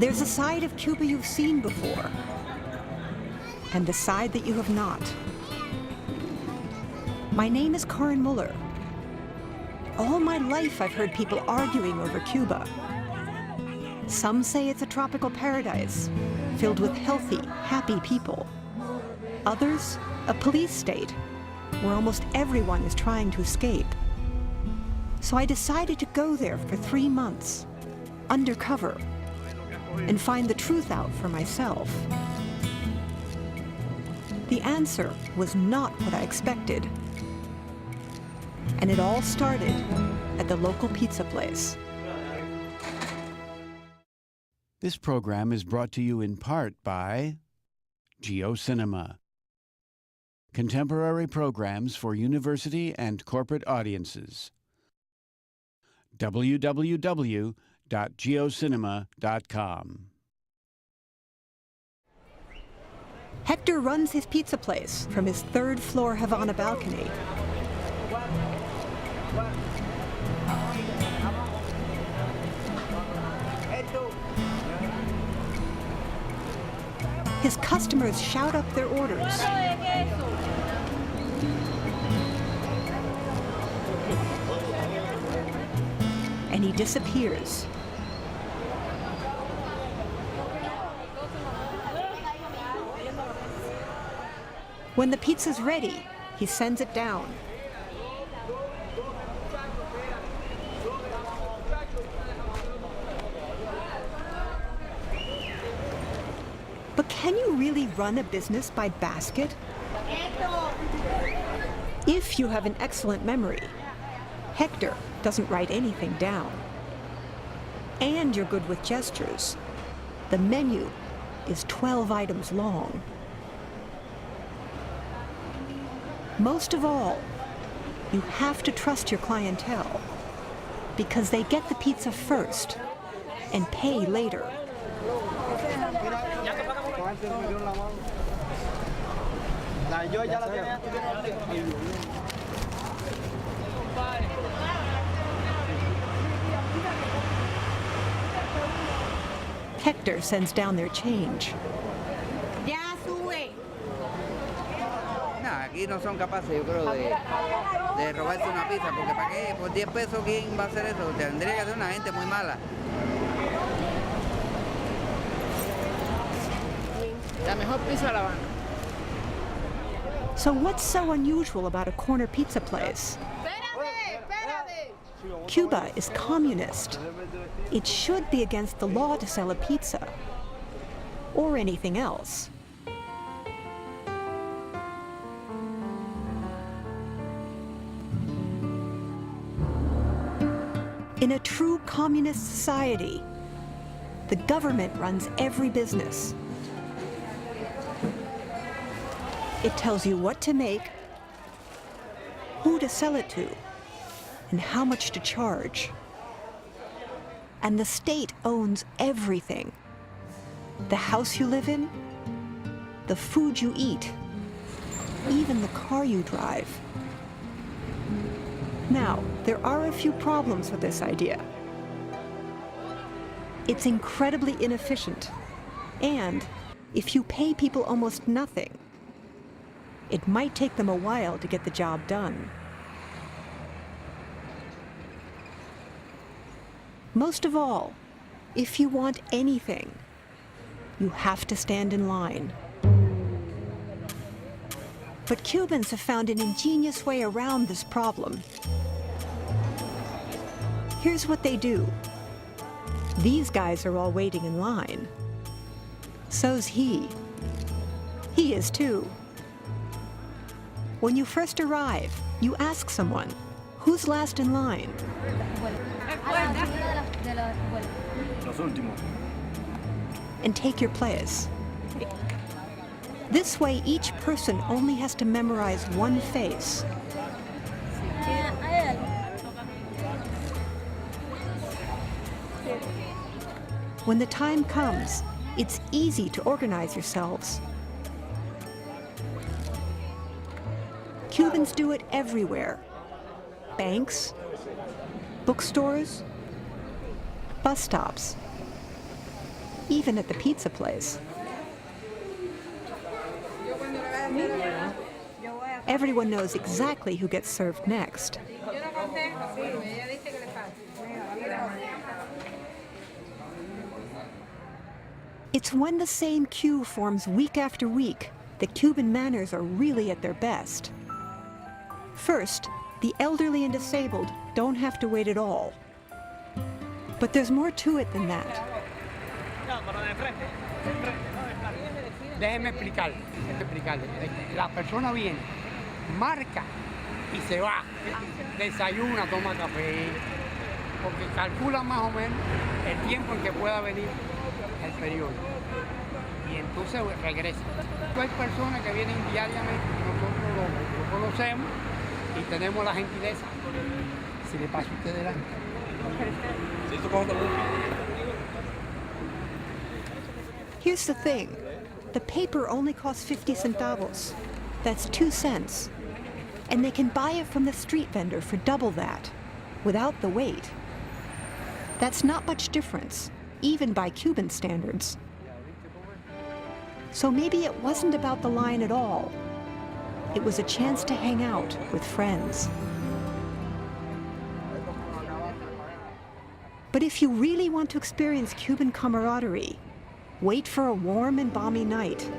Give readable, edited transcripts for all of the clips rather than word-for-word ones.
There's a side of Cuba you've seen before, and the side that you have not. My name is Karin Muller. All my life I've heard people arguing over Cuba. Some say it's a tropical paradise, filled with healthy, happy people. Others, a police state, where almost everyone is trying to escape. So I decided to go there for 3 months, undercover, and find the truth out for myself. The answer was not what I expected. And it all started at the local pizza place. This program is brought to you in part by GeoCinema. Contemporary programs for university and corporate audiences. www.geocinema.com. Hector runs his pizza place from his 3rd-floor Havana balcony. His customers shout up their orders. And he disappears. When the pizza's ready, he sends it down. But can you really run a business by basket? If you have an excellent memory, Hector doesn't write anything down. And you're good with gestures. The menu is 12 items long. Most of all, you have to trust your clientele, because they get the pizza first and pay later. Hector sends down their change. Aquí no son capaces, yo creo, de robarse una pizza, porque ¿para qué? Por 10 pesos, ¿quién va a hacer eso? Tendría que ser una gente muy mala. La mejor pizza de La Habana. So what's so unusual about a corner pizza place? Cuba is communist. It should be against the law to sell a pizza, or anything else. In a true communist society, the government runs every business. It tells you what to make, who to sell it to, and how much to charge. And the state owns everything. The house you live in, the food you eat, even the car you drive. Now, there are a few problems with this idea. It's incredibly inefficient, and if you pay people almost nothing, it might take them a while to get the job done. Most of all, if you want anything, you have to stand in line. But Cubans have found an ingenious way around this problem. Here's what they do. These guys are all waiting in line. So's he. He is too. When you first arrive, you ask someone, who's last in line? And take your place. This way, each person only has to memorize one face. When the time comes, it's easy to organize yourselves. Cubans do it everywhere. Banks, bookstores, bus stops, even at the pizza place. Everyone knows exactly who gets served next. It's when the same queue forms week after week that Cuban manners are really at their best. First, the elderly and disabled don't have to wait at all. But there's more to it than that. Déjeme explicarle. La persona viene, marca y se va. Desayuna, toma café, porque calcula más o menos el tiempo en que pueda venir el periodo. Y entonces regresa. Hay personas que vienen diariamente, nosotros lo conocemos y tenemos la gentileza. Si le pasa a usted delante. Here's the thing. The paper only costs 50 centavos. That's 2 cents. And they can buy it from the street vendor for double that, without the wait. That's not much difference, even by Cuban standards. So maybe it wasn't about the line at all. It was a chance to hang out with friends. But if you really want to experience Cuban camaraderie, wait for a warm and balmy night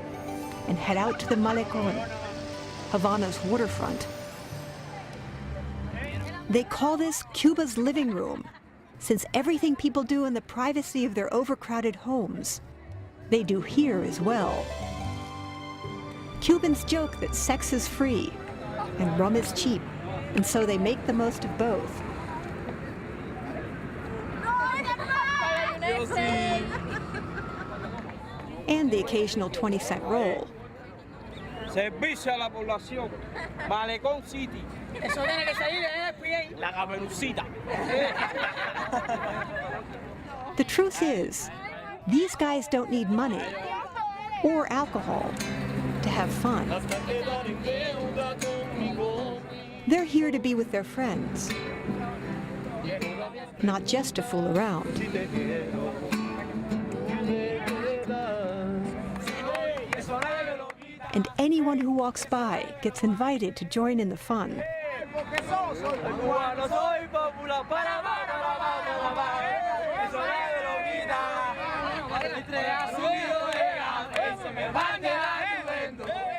and head out to the Malecon, Havana's waterfront. They call this Cuba's living room, since everything people do in the privacy of their overcrowded homes, they do here as well. Cubans joke that sex is free and rum is cheap, and so they make the most of both. And the occasional 20-cent roll. Servicio a la población. Malecon City. Eso tiene que salir en La caperucita. The truth is, these guys don't need money or alcohol to have fun. They're here to be with their friends, not just to fool around. And anyone who walks by gets invited to join in the fun.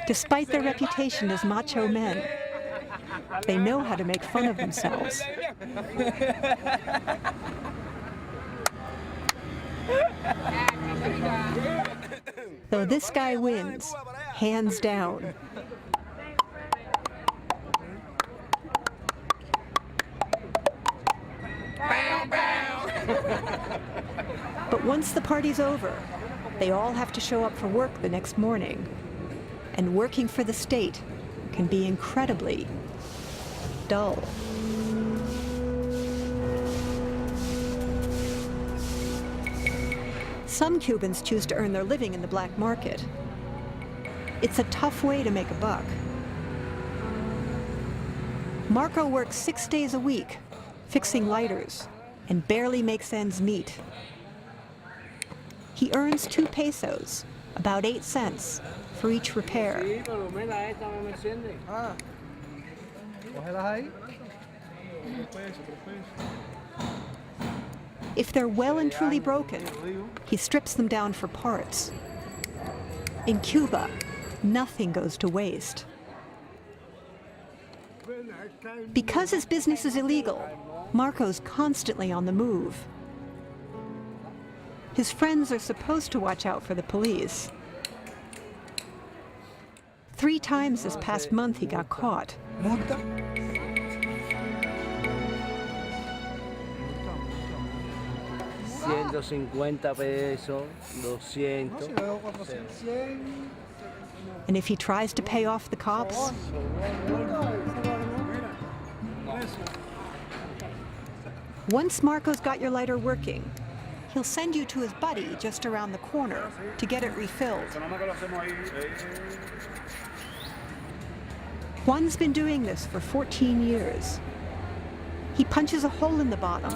Despite their reputation as macho men, they know how to make fun of themselves. Though this guy wins, hands down. But once the party's over, they all have to show up for work the next morning. And working for the state can be incredibly dull. Some Cubans choose to earn their living in the black market. It's a tough way to make a buck. Marco works 6 days a week, fixing lighters, and barely makes ends meet. He earns 2 pesos, about 8 cents, for each repair. If they're well and truly broken, he strips them down for parts. In Cuba, nothing goes to waste. Because his business is illegal, Marco's constantly on the move. His friends are supposed to watch out for the police. 3 times this past month he got caught. 150 pesos, 200. And if he tries to pay off the cops, once Marco's got your lighter working, he'll send you to his buddy just around the corner to get it refilled. Juan's been doing this for 14 years. He punches a hole in the bottom,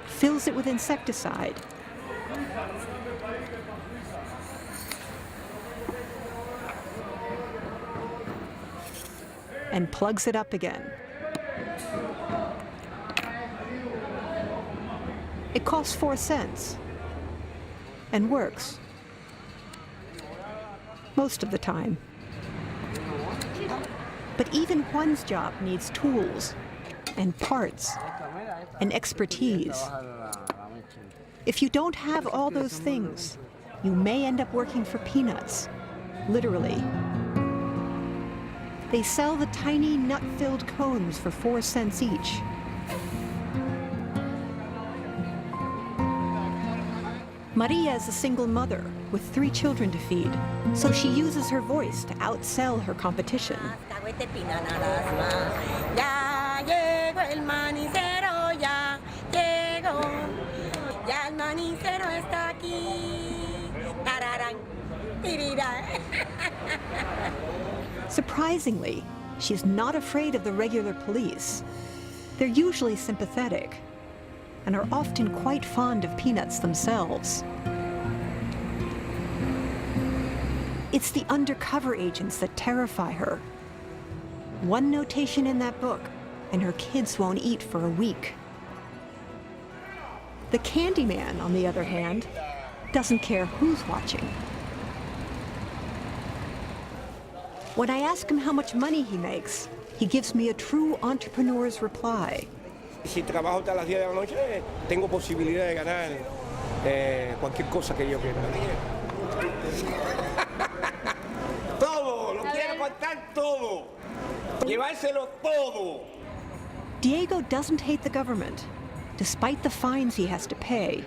fills it with insecticide, and plugs it up again. It costs 4 cents and works most of the time. But even Juan's job needs tools and parts and expertise. If you don't have all those things, you may end up working for peanuts, literally. They sell the tiny nut-filled cones for 4 cents each. Maria is a single mother with 3 children to feed, so she uses her voice to outsell her competition. Surprisingly, she's not afraid of the regular police. They're usually sympathetic and are often quite fond of peanuts themselves. It's the undercover agents that terrify her. One notation in that book, and her kids won't eat for a week. The Candyman, on the other hand, doesn't care who's watching. When I ask him how much money he makes, he gives me a true entrepreneur's reply. Si trabajo hasta las 10 de la noche, tengo posibilidad de ganar cualquier cosa que yo quiera. Todo, lo quiero contar todo. Llevárselo todo. Diego doesn't hate the government, despite the fines he has to pay.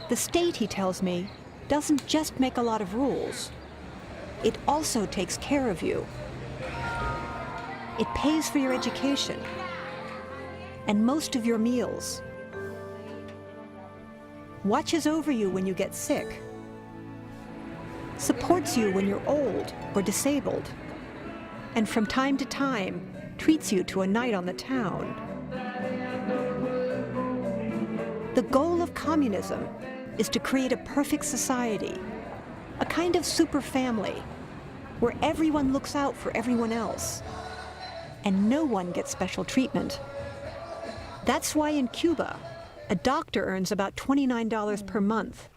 The state, he tells me, doesn't just make a lot of rules. It also takes care of you. It pays for your education and most of your meals. Watches over you when you get sick. Supports you when you're old or disabled. And from time to time, treats you to a night on the town. The goal of communism is to create a perfect society, a kind of super family, where everyone looks out for everyone else, and no one gets special treatment. That's why in Cuba, a doctor earns about $29 per month,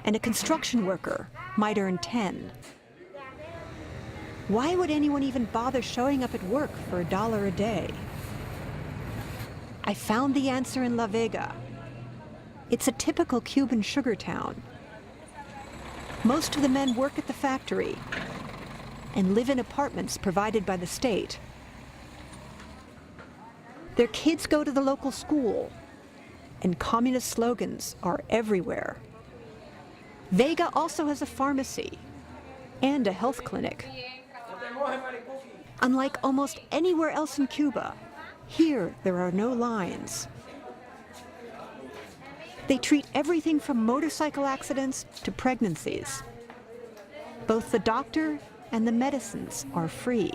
and a construction worker might earn $10. Why would anyone even bother showing up at work for $1 a day? I found the answer in La Vega. It's a typical Cuban sugar town. Most of the men work at the factory and live in apartments provided by the state. Their kids go to the local school, and communist slogans are everywhere. Vega also has a pharmacy and a health clinic. Unlike almost anywhere else in Cuba, here there are no lines. They treat everything from motorcycle accidents to pregnancies. Both the doctor and the medicines are free.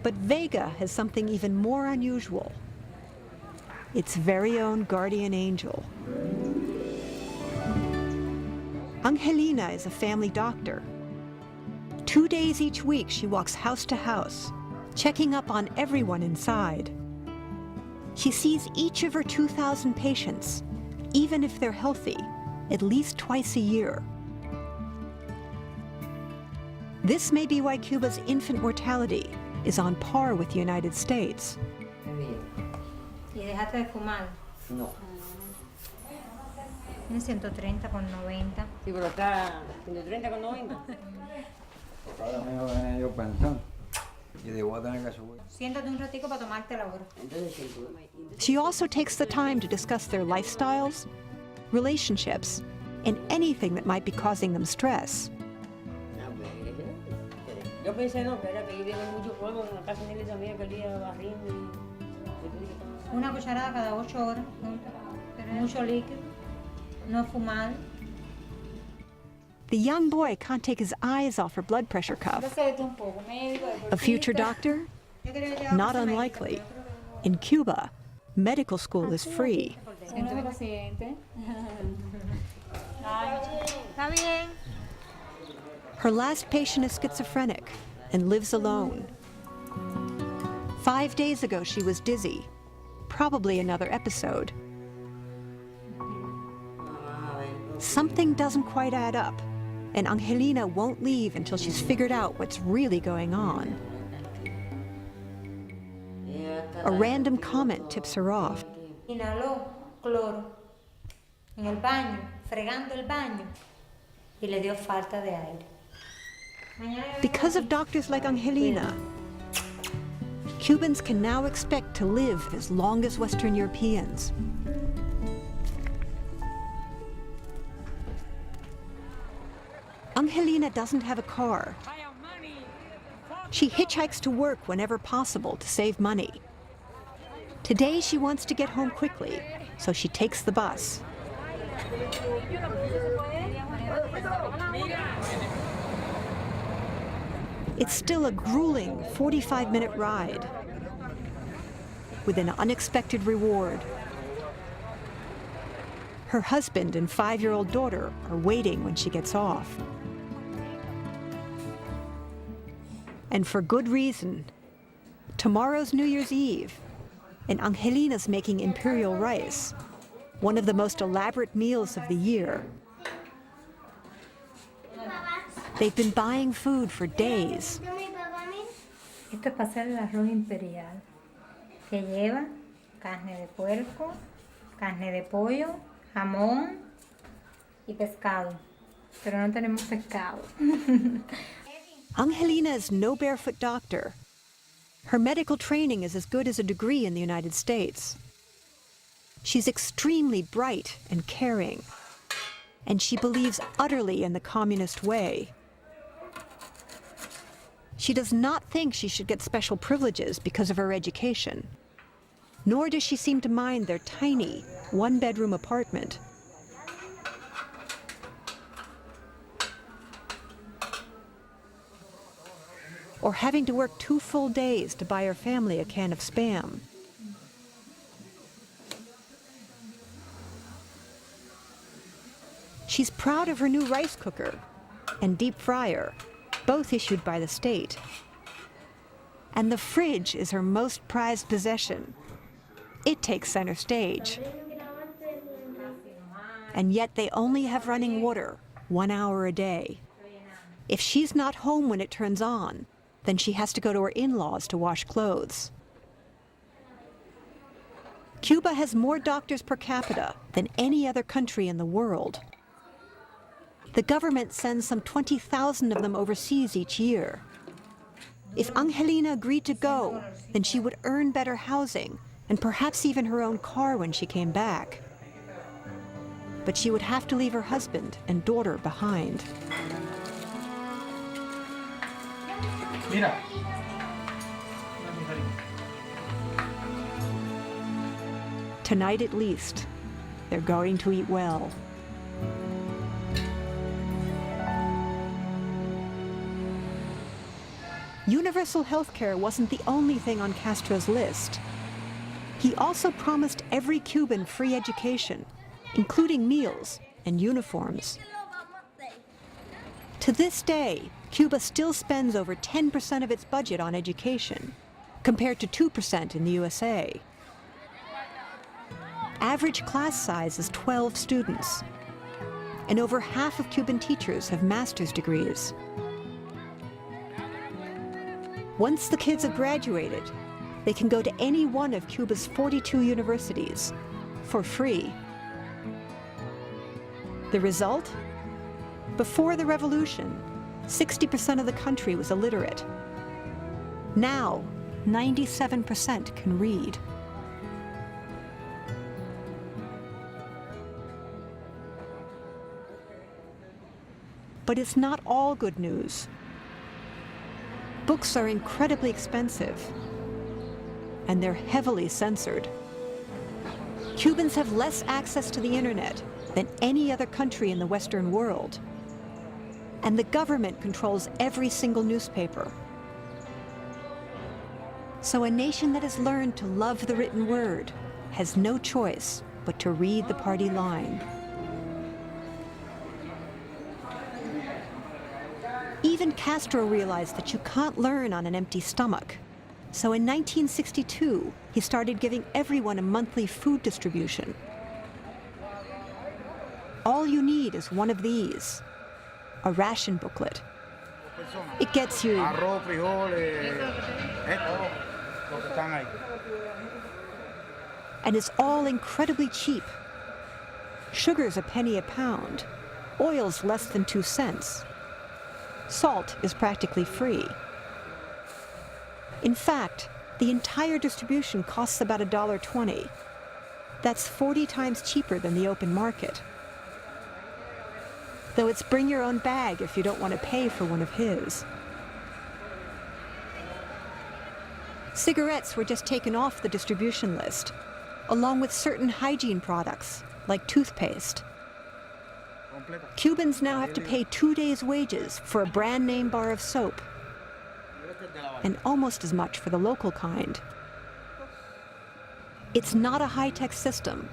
But Vega has something even more unusual. Its very own guardian angel. Angelina is a family doctor. 2 days each week, she walks house to house, checking up on everyone inside. She sees each of her 2,000 patients, even if they're healthy, at least twice a year. This may be why Cuba's infant mortality is on par with the United States. ¿Y dejaste de fumar? No. En 130,90. Sí, pero está 130,90. Ahora mismo venía yo pensando y digo, voy a tener que subir. Siéntate un ratico para tomarte la hora. She also takes the time to discuss their lifestyles, relationships, and anything that might be causing them stress. Yo pensé, no, que era que yo tenía mucho polvo en la casa de él también, que el día barriendo y... Una cucharada cada 8 horas, mucho líquido, no fumar. The young boy can't take his eyes off her blood pressure cuff. A future doctor? Not unlikely. In Cuba, medical school is free. Uno paciente. Está bien. Her last patient is schizophrenic and lives alone. 5 days ago, she was dizzy. Probably another episode. Something doesn't quite add up, and Angelina won't leave until she's figured out what's really going on. A random comment tips her off. Inhaló cloro en el baño, fregando el baño, y le dio falta de aire. Because of doctors like Angelina, Cubans can now expect to live as long as Western Europeans. Angelina doesn't have a car. She hitchhikes to work whenever possible to save money. Today she wants to get home quickly, so she takes the bus. It's still a grueling 45-minute ride with an unexpected reward. Her husband and 5-year-old daughter are waiting when she gets off. And for good reason. Tomorrow's New Year's Eve, and Angelina's making imperial rice, one of the most elaborate meals of the year. They've been buying food for days. Esto es para hacer el arroz imperial, que lleva carne de puerco, carne de pollo, jamón y pescado. Pero no tenemos pescado. Angelina is no barefoot doctor. Her medical training is as good as a degree in the United States. She's extremely bright and caring, and she believes utterly in the communist way. She does not think she should get special privileges because of her education, nor does she seem to mind their tiny, one-bedroom apartment. Or having to work 2 full days to buy her family a can of Spam. She's proud of her new rice cooker and deep fryer, both issued by the state. And the fridge is her most prized possession. It takes center stage. And yet they only have running water 1 hour a day. If she's not home when it turns on, then she has to go to her in-laws to wash clothes. Cuba has more doctors per capita than any other country in the world. The government sends some 20,000 of them overseas each year. If Angelina agreed to go, then she would earn better housing and perhaps even her own car when she came back. But she would have to leave her husband and daughter behind. Mira. Tonight at least, they're going to eat well. Universal health care wasn't the only thing on Castro's list. He also promised every Cuban free education, including meals and uniforms. To this day, Cuba still spends over 10% of its budget on education, compared to 2% in the USA. Average class size is 12 students, and over half of Cuban teachers have master's degrees. Once the kids have graduated, they can go to any one of Cuba's 42 universities for free. The result? Before the revolution, 60% of the country was illiterate. Now, 97% can read. But it's not all good news. Books are incredibly expensive, and they're heavily censored. Cubans have less access to the internet than any other country in the Western world. And the government controls every single newspaper. So a nation that has learned to love the written word has no choice but to read the party line. Even Castro realized that you can't learn on an empty stomach. So in 1962, he started giving everyone a monthly food distribution. All you need is one of these, a ration booklet. It gets you Arroz, frijoles, esto, lo que están ahí. and it's all incredibly cheap. Sugar's a penny a pound, oil's less than 2 cents. Salt is practically free. In fact, the entire distribution costs about $1.20. That's 40 times cheaper than the open market. Though it's bring your own bag if you don't want to pay for one of his. Cigarettes were just taken off the distribution list, along with certain hygiene products, like toothpaste. Cubans now have to pay 2 days' wages for a brand name bar of soap, and almost as much for the local kind. It's not a high-tech system.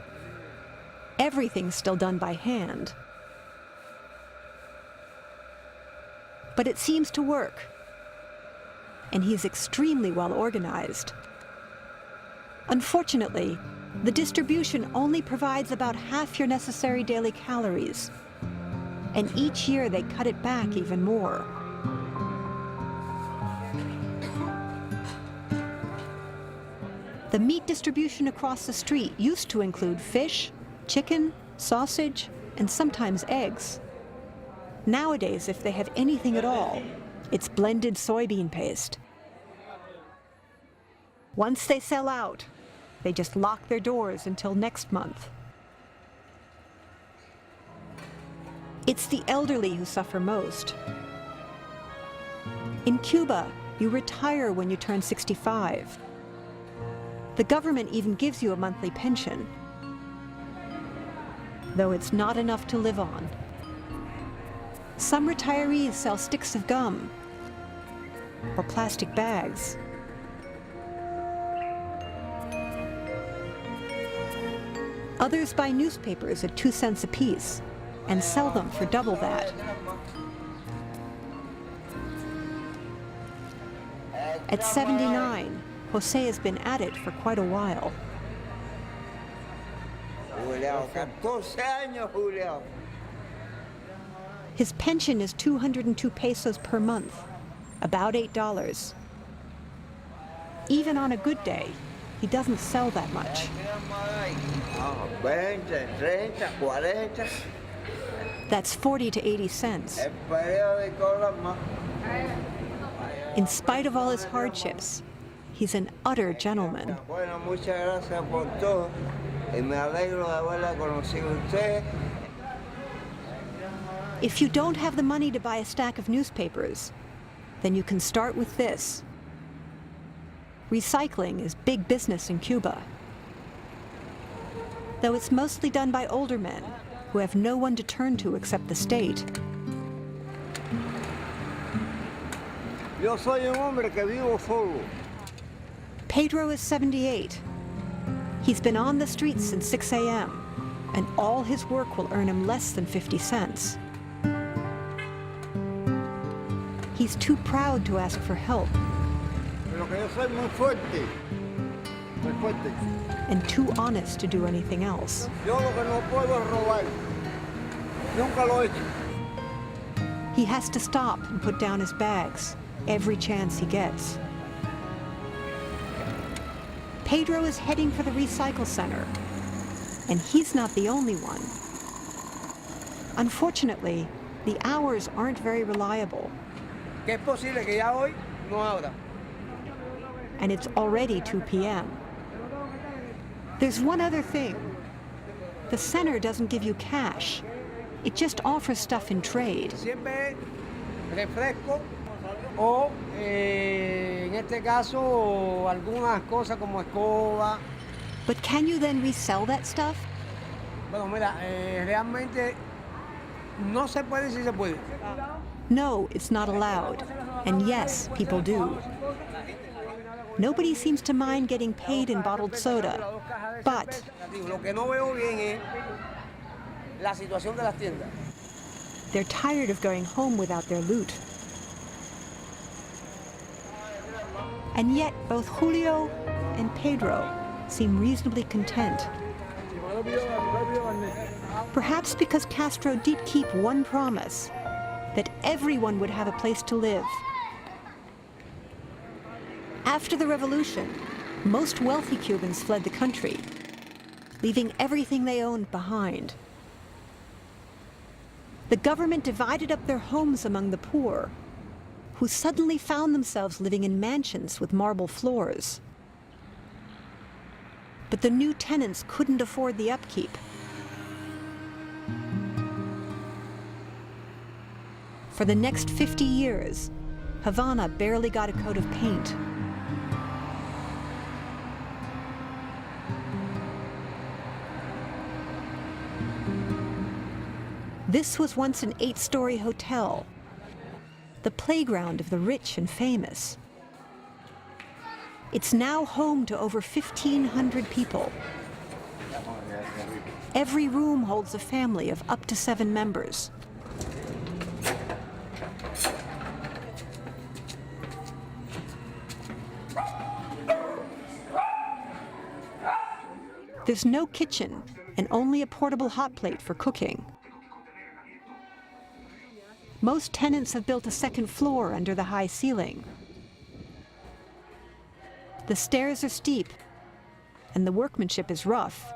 Everything's still done by hand. But it seems to work, and he's extremely well organized. Unfortunately, the distribution only provides about half your necessary daily calories, and each year they cut it back even more. The meat distribution across the street used to include fish, chicken, sausage, and sometimes eggs. Nowadays, if they have anything at all, it's blended soybean paste. Once they sell out, they just lock their doors until next month. It's the elderly who suffer most. In Cuba, you retire when you turn 65. The government even gives you a monthly pension, though it's not enough to live on. Some retirees sell sticks of gum or plastic bags. Others buy newspapers at 2 cents apiece and sell them for double that. At 79, Jose has been at it for quite a while. His pension is 202 pesos per month, about $8. Even on a good day, he doesn't sell that much. That's 40 to 80 cents. In spite of all his hardships, he's an utter gentleman. If you don't have the money to buy a stack of newspapers, then you can start with this. Recycling is big business in Cuba, though it's mostly done by older men who have no one to turn to except the state. Yo soy un hombre que vivo solo. Pedro is 78. He's been on the streets since 6 a.m., and all his work will earn him less than 50 cents. He's too proud to ask for help. And too honest to do anything else. He has to stop and put down his bags every chance he gets. Pedro is heading for the recycle center, and he's not the only one. Unfortunately, the hours aren't very reliable. And it's already 2 p.m. There's one other thing. The center doesn't give you cash. It just offers stuff in trade. O, en este caso, algunas cosas como escoba. But can you then resell that stuff? Bueno, mira, realmente no se puede si se puede. No, it's not allowed. And yes, people do. Nobody seems to mind getting paid in bottled soda. But Lo que no veo bien es la situación de las tiendas. they're tired of going home without their loot. And yet, both Julio and Pedro seem reasonably content. Perhaps because Castro did keep one promise, that everyone would have a place to live. After the revolution, most wealthy Cubans fled the country, leaving everything they owned behind. The government divided up their homes among the poor, who suddenly found themselves living in mansions with marble floors. But the new tenants couldn't afford the upkeep. For the next 50 years, Havana barely got a coat of paint. This was once an 8-story hotel, the playground of the rich and famous. It's now home to over 1,500 people. Every room holds a family of up to 7 members. There's no kitchen and only a portable hot plate for cooking. Most tenants have built a second floor under the high ceiling. The stairs are steep, and the workmanship is rough.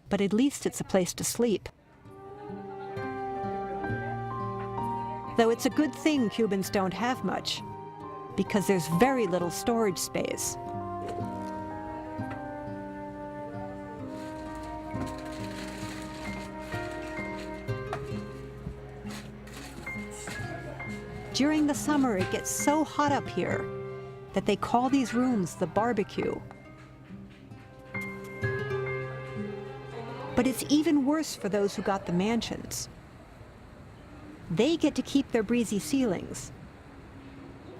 But at least it's a place to sleep. Though it's a good thing Cubans don't have much, because there's very little storage space. During the summer, it gets so hot up here that they call these rooms the barbecue. But it's even worse for those who got the mansions. They get to keep their breezy ceilings,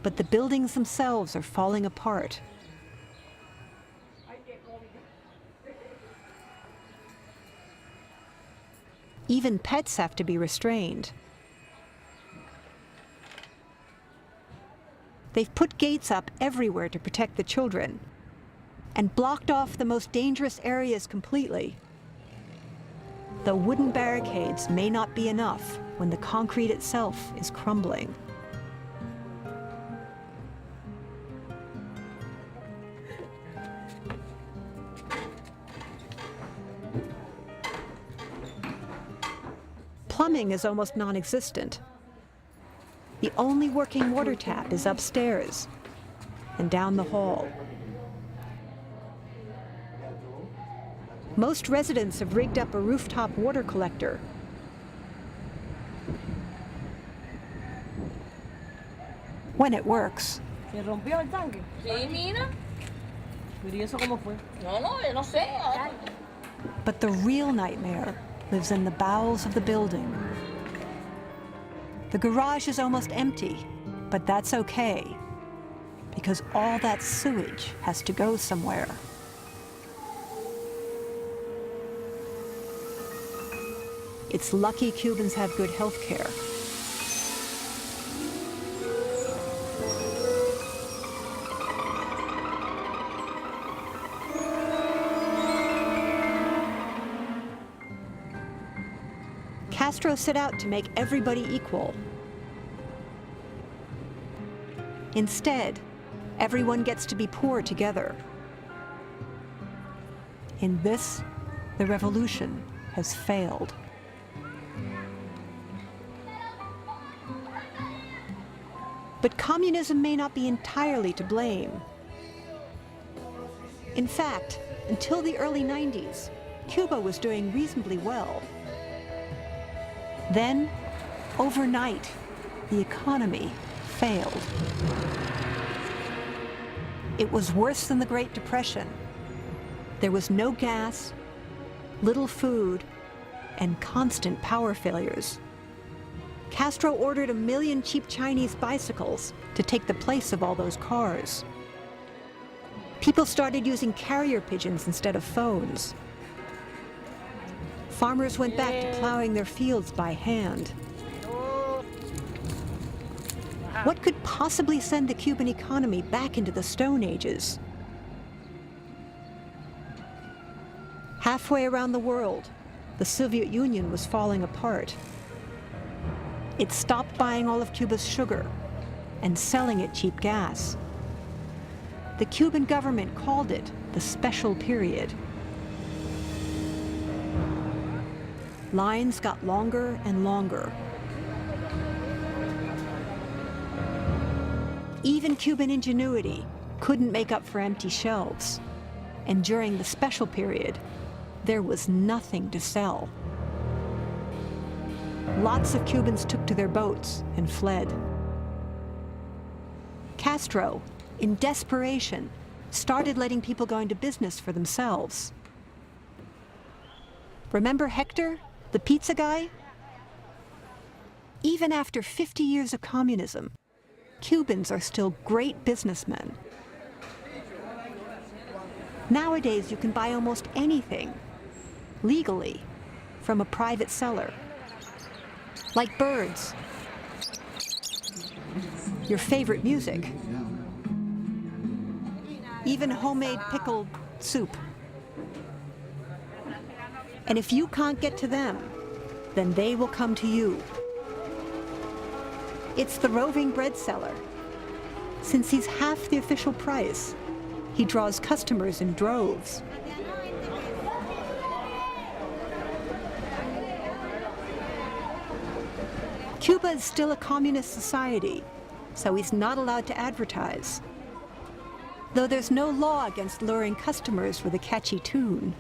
but the buildings themselves are falling apart. Even pets have to be restrained. They've put gates up everywhere to protect the children and blocked off the most dangerous areas completely. Though wooden barricades may not be enough when the concrete itself is crumbling. Plumbing is almost non-existent. The only working water tap is upstairs and down the hall. Most residents have rigged up a rooftop water collector. When it works. ¿Se rompió el tanque? Sí, mira. ¿Y eso cómo fue? No, yo no sé. But the real nightmare lives in the bowels of the building. The garage is almost empty, but that's okay, because all that sewage has to go somewhere. It's lucky Cubans have good health care. Castro set out to make everybody equal. Instead, everyone gets to be poor together. In this, the revolution has failed. But communism may not be entirely to blame. In fact, until the early 90s, Cuba was doing reasonably well. Then, overnight, the economy failed. It was worse than the Great Depression. There was no gas, little food, and constant power failures. Castro ordered 1 million cheap Chinese bicycles to take the place of all those cars. People started using carrier pigeons instead of phones. Farmers went back to plowing their fields by hand. What could possibly send the Cuban economy back into the Stone Ages? Halfway around the world, the Soviet Union was falling apart. It stopped buying all of Cuba's sugar and selling it cheap gas. The Cuban government called it the Special Period. Lines got longer and longer. Even Cuban ingenuity couldn't make up for empty shelves. And during the Special Period, there was nothing to sell. Lots of Cubans took to their boats and fled. Castro, in desperation, started letting people go into business for themselves. Remember Hector, the pizza guy? Even after 50 years of communism, Cubans are still great businessmen. Nowadays, you can buy almost anything, legally, from a private seller. Like birds, your favorite music, even homemade pickled soup. And if you can't get to them, then they will come to you. It's the roving bread seller. Since he's half the official price, he draws customers in droves. Cuba is still a communist society, so he's not allowed to advertise. Though there's no law against luring customers with a catchy tune.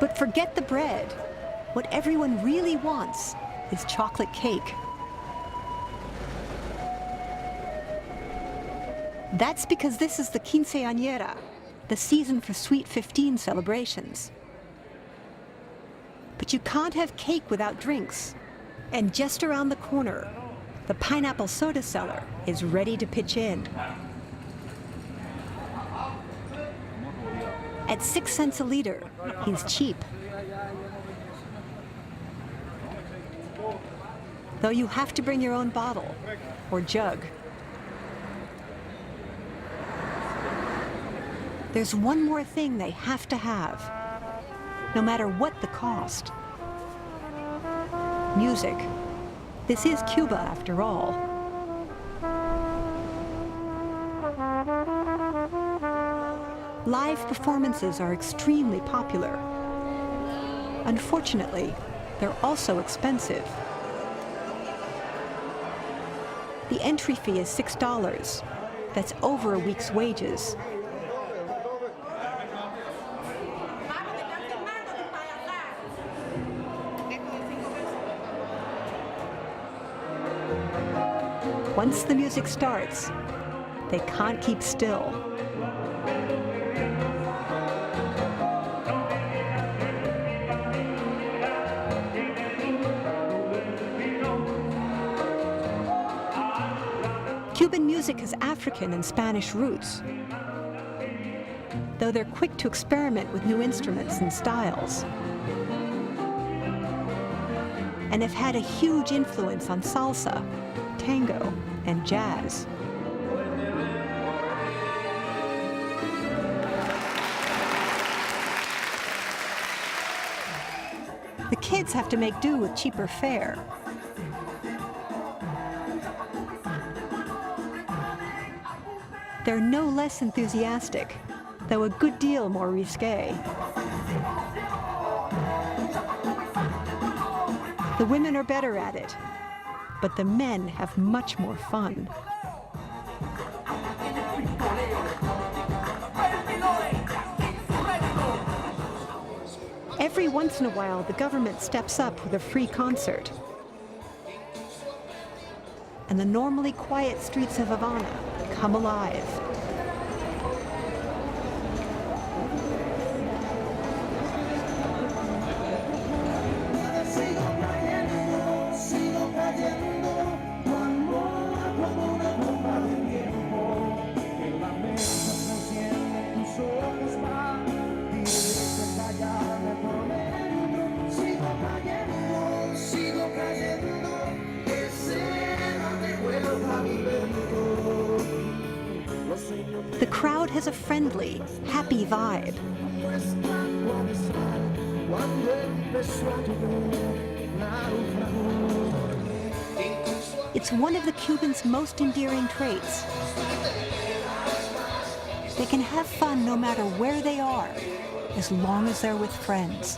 But forget the bread. What everyone really wants is chocolate cake. That's because this is the quinceañera, the season for Sweet 15 celebrations. But you can't have cake without drinks. And just around the corner, the pineapple soda seller is ready to pitch in. At 6 cents a liter, he's cheap. Though you have to bring your own bottle or jug. There's one more thing they have to have, no matter what the cost. Music. This is Cuba, after all. Live performances are extremely popular. Unfortunately, they're also expensive. The entry fee is $6. That's over a week's wages. Once the music starts, they can't keep still. Cuban music has African and Spanish roots, though they're quick to experiment with new instruments and styles, and have had a huge influence on salsa, tango, and jazz. The kids have to make do with cheaper fare. They're no less enthusiastic, though a good deal more risque. The women are better at it, but the men have much more fun. Every once in a while, the government steps up with a free concert. And the normally quiet streets of Havana come alive. The crowd has a friendly, happy vibe. It's one of the Cubans' most endearing traits. They can have fun no matter where they are, as long as they're with friends.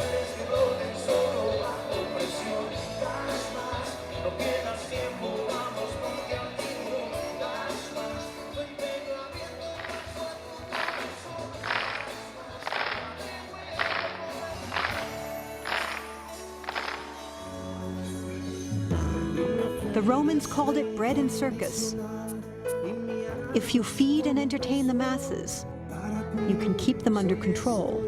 The Romans called it bread and circus. If you feed and entertain the masses, you can keep them under control.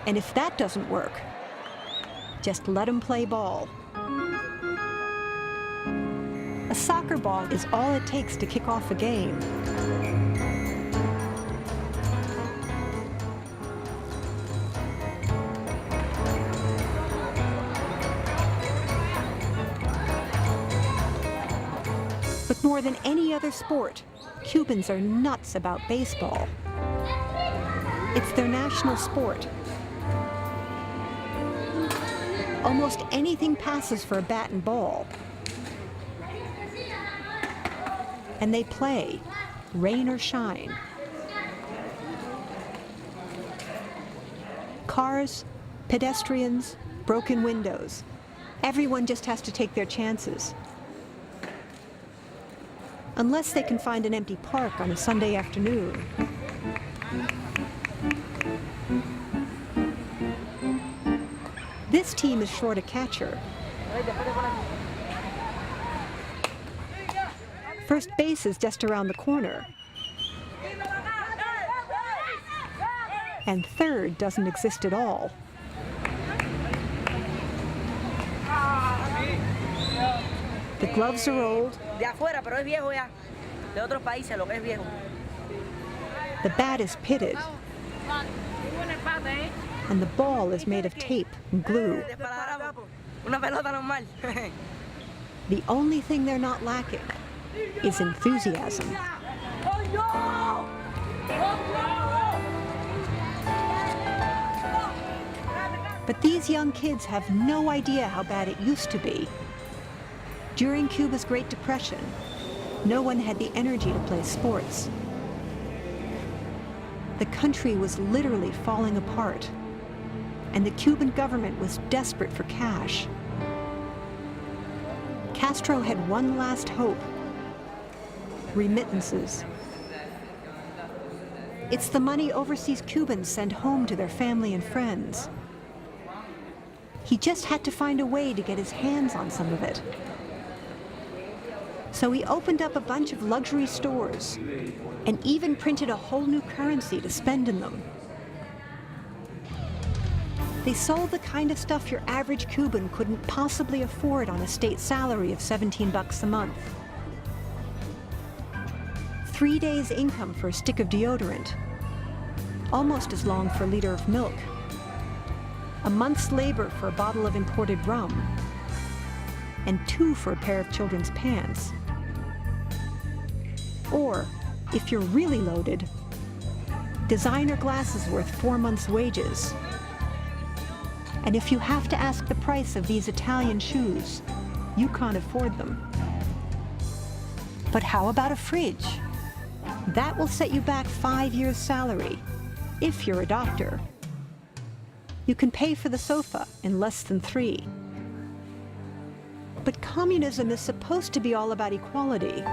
And if that doesn't work, just let them play ball. A soccer ball is all it takes to kick off a game. But more than any other sport, Cubans are nuts about baseball. It's their national sport. Almost anything passes for a bat and ball. And they play, rain or shine. Cars, pedestrians, broken windows. Everyone just has to take their chances. Unless they can find an empty park on a Sunday afternoon. This team is short a catcher. First base is just around the corner. And third doesn't exist at all. The gloves are old. De afuera, pero es viejo ya. De otros países, lo que es viejo. The bat is pitted. And the ball is made of tape and glue. Una pelota normal. The only thing they're not lacking is enthusiasm. But these young kids have no idea how bad it used to be. During Cuba's Great Depression, no one had the energy to play sports. The country was literally falling apart, and the Cuban government was desperate for cash. Castro had one last hope: remittances. It's the money overseas Cubans send home to their family and friends. He just had to find a way to get his hands on some of it. So he opened up a bunch of luxury stores and even printed a whole new currency to spend in them. They sold the kind of stuff your average Cuban couldn't possibly afford on a state salary of $17 a month. 3 days' income for a stick of deodorant, almost as long for a liter of milk. A month's labor for a bottle of imported rum, and 2 for a pair of children's pants. Or, if you're really loaded, designer glasses worth 4 months' wages. And if you have to ask the price of these Italian shoes, you can't afford them. But how about a fridge? That will set you back 5 years' salary, if you're a doctor. You can pay for the sofa in less than 3. But communism is supposed to be all about equality.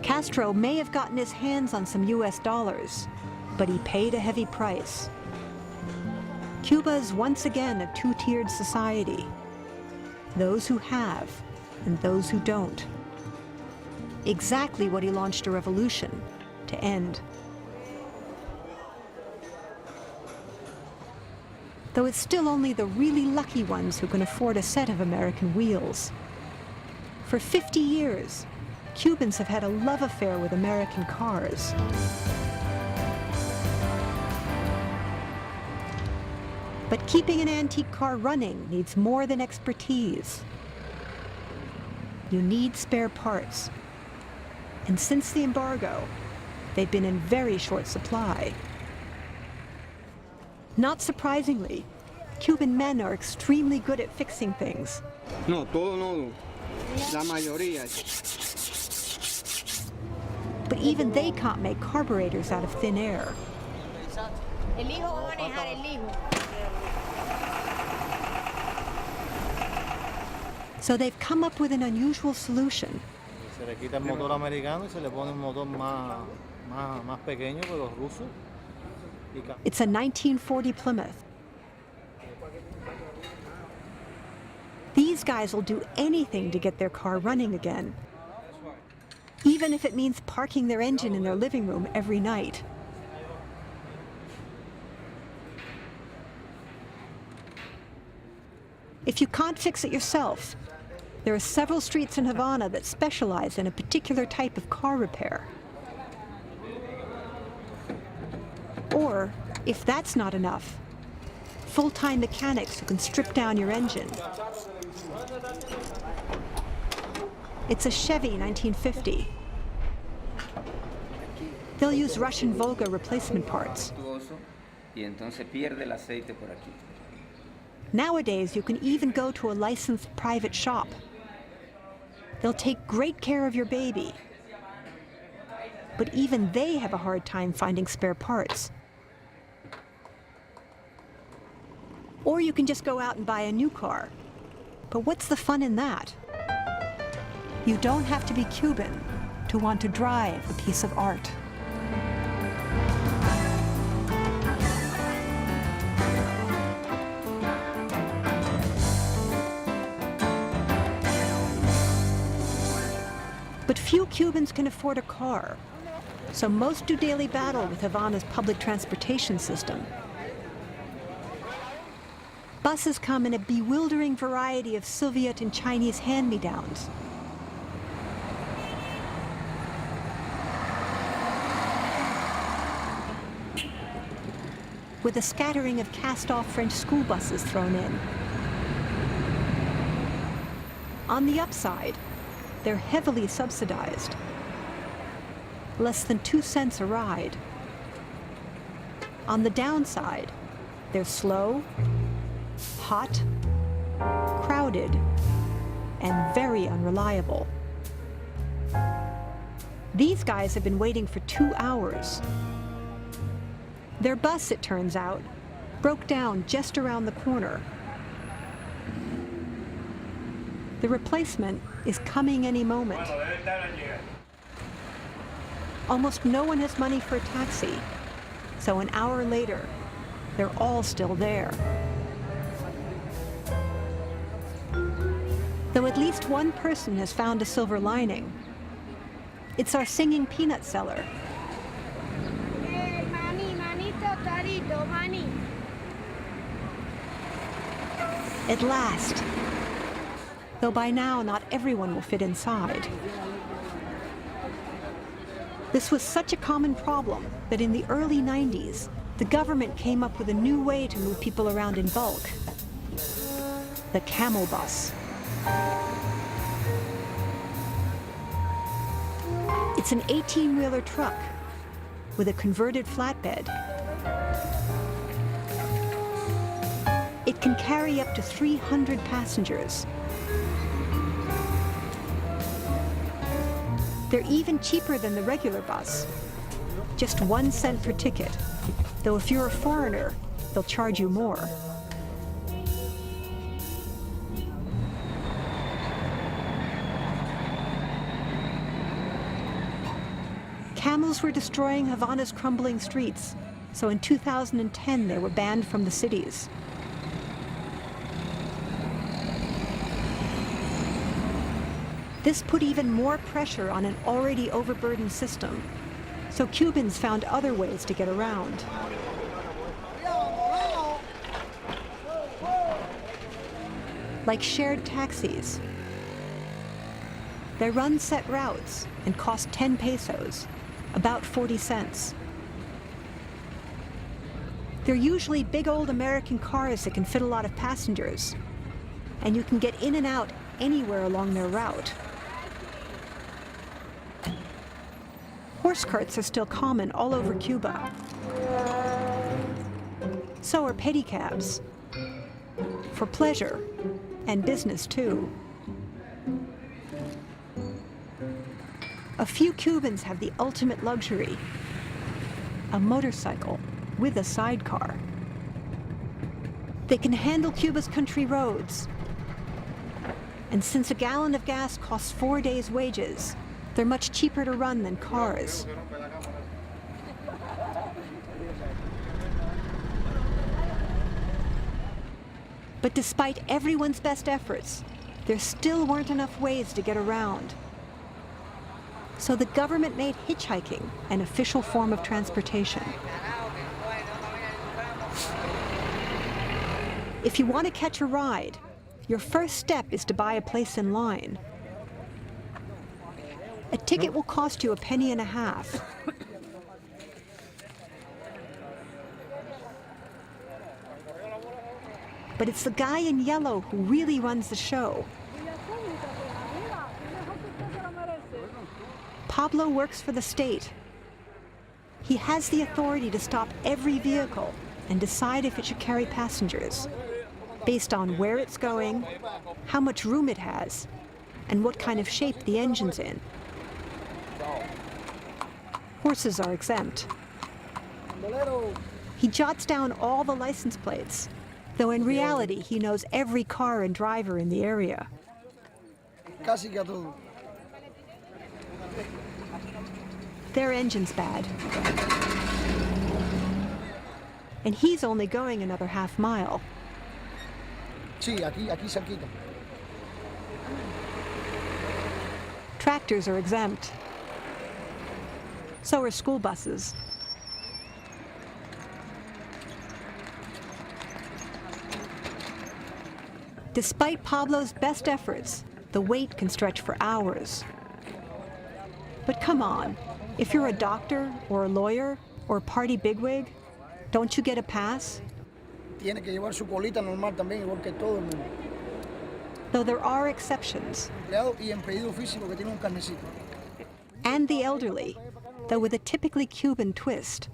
Castro may have gotten his hands on some US dollars, but he paid a heavy price. Cuba is once again a two-tiered society. Those who have and those who don't. Exactly what he launched a revolution to end. Though it's still only the really lucky ones who can afford a set of American wheels. For 50 years, Cubans have had a love affair with American cars. But keeping an antique car running needs more than expertise. You need spare parts. And since the embargo, they've been in very short supply. Not surprisingly, Cuban men are extremely good at fixing things. No, todo no. La mayoría. But even they can't make carburetors out of thin air. El hijo va a manejar, el hijo. So they've come up with an unusual solution. Se le quita el motor americano y se le pone un motor más pequeño que los rusos. It's a 1940 Plymouth. These guys will do anything to get their car running again, even if it means parking their engine in their living room every night. If you can't fix it yourself, there are several streets in Havana that specialize in a particular type of car repair. Or, if that's not enough, full-time mechanics who can strip down your engine. It's a Chevy 1950. They'll use Russian Volga replacement parts. Nowadays, you can even go to a licensed private shop. They'll take great care of your baby. But even they have a hard time finding spare parts. Or you can just go out and buy a new car. But what's the fun in that? You don't have to be Cuban to want to drive a piece of art. But few Cubans can afford a car, so most do daily battle with Havana's public transportation system. Buses come in a bewildering variety of Soviet and Chinese hand-me-downs. With a scattering of cast-off French school buses thrown in. On the upside, they're heavily subsidized. Less than 2 cents a ride. On the downside, they're slow, hot, crowded, and very unreliable. These guys have been waiting for 2 hours. Their bus, it turns out, broke down just around the corner. The replacement is coming any moment. Almost no one has money for a taxi, so an hour later, they're all still there. Though at least one person has found a silver lining. It's our singing peanut seller. At last. Though by now not everyone will fit inside. This was such a common problem that in the early 90s, the government came up with a new way to move people around in bulk. The camel bus. It's an 18-wheeler truck with a converted flatbed. It can carry up to 300 passengers. They're even cheaper than the regular bus, just 1 cent per ticket, though if you're a foreigner, they'll charge you more. Camels were destroying Havana's crumbling streets, so in 2010 they were banned from the cities. This put even more pressure on an already overburdened system, so Cubans found other ways to get around. Like shared taxis. They run set routes and cost 10 pesos, about 40 cents. They're usually big old American cars that can fit a lot of passengers, and you can get in and out anywhere along their route. Horse carts are still common all over Cuba. So are pedicabs, for pleasure and business too. A few Cubans have the ultimate luxury, a motorcycle with a sidecar. They can handle Cuba's country roads. And since a gallon of gas costs 4 days' wages, they're much cheaper to run than cars. But despite everyone's best efforts, there still weren't enough ways to get around. So the government made hitchhiking an official form of transportation. If you want to catch a ride, your first step is to buy a place in line. A ticket will cost you $0.015. But it's the guy in yellow who really runs the show. Pablo works for the state. He has the authority to stop every vehicle and decide if it should carry passengers, based on where it's going, how much room it has, and what kind of shape the engine's in. Horses are exempt. He jots down all the license plates, though in reality he knows every car and driver in the area. Their engine's bad. And he's only going another half mile. Tractors are exempt. So are school buses. Despite Pablo's best efforts, the wait can stretch for hours. But come on, if you're a doctor or a lawyer or a party bigwig, don't you get a pass? Though there are exceptions. And the elderly, though with a typically Cuban twist.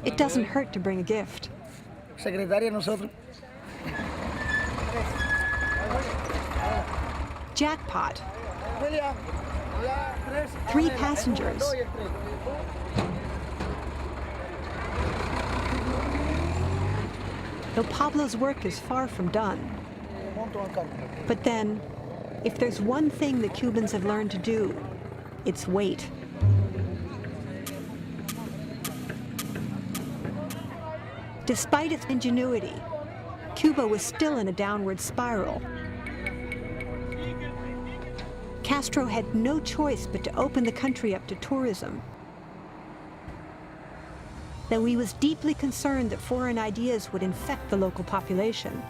It doesn't hurt to bring a gift. Jackpot. 3 passengers. Though Pablo's work is far from done. But then, if there's one thing the Cubans have learned to do, it's wait. Despite its ingenuity, Cuba was still in a downward spiral. Castro had no choice but to open the country up to tourism. Though he was deeply concerned that foreign ideas would infect the local population.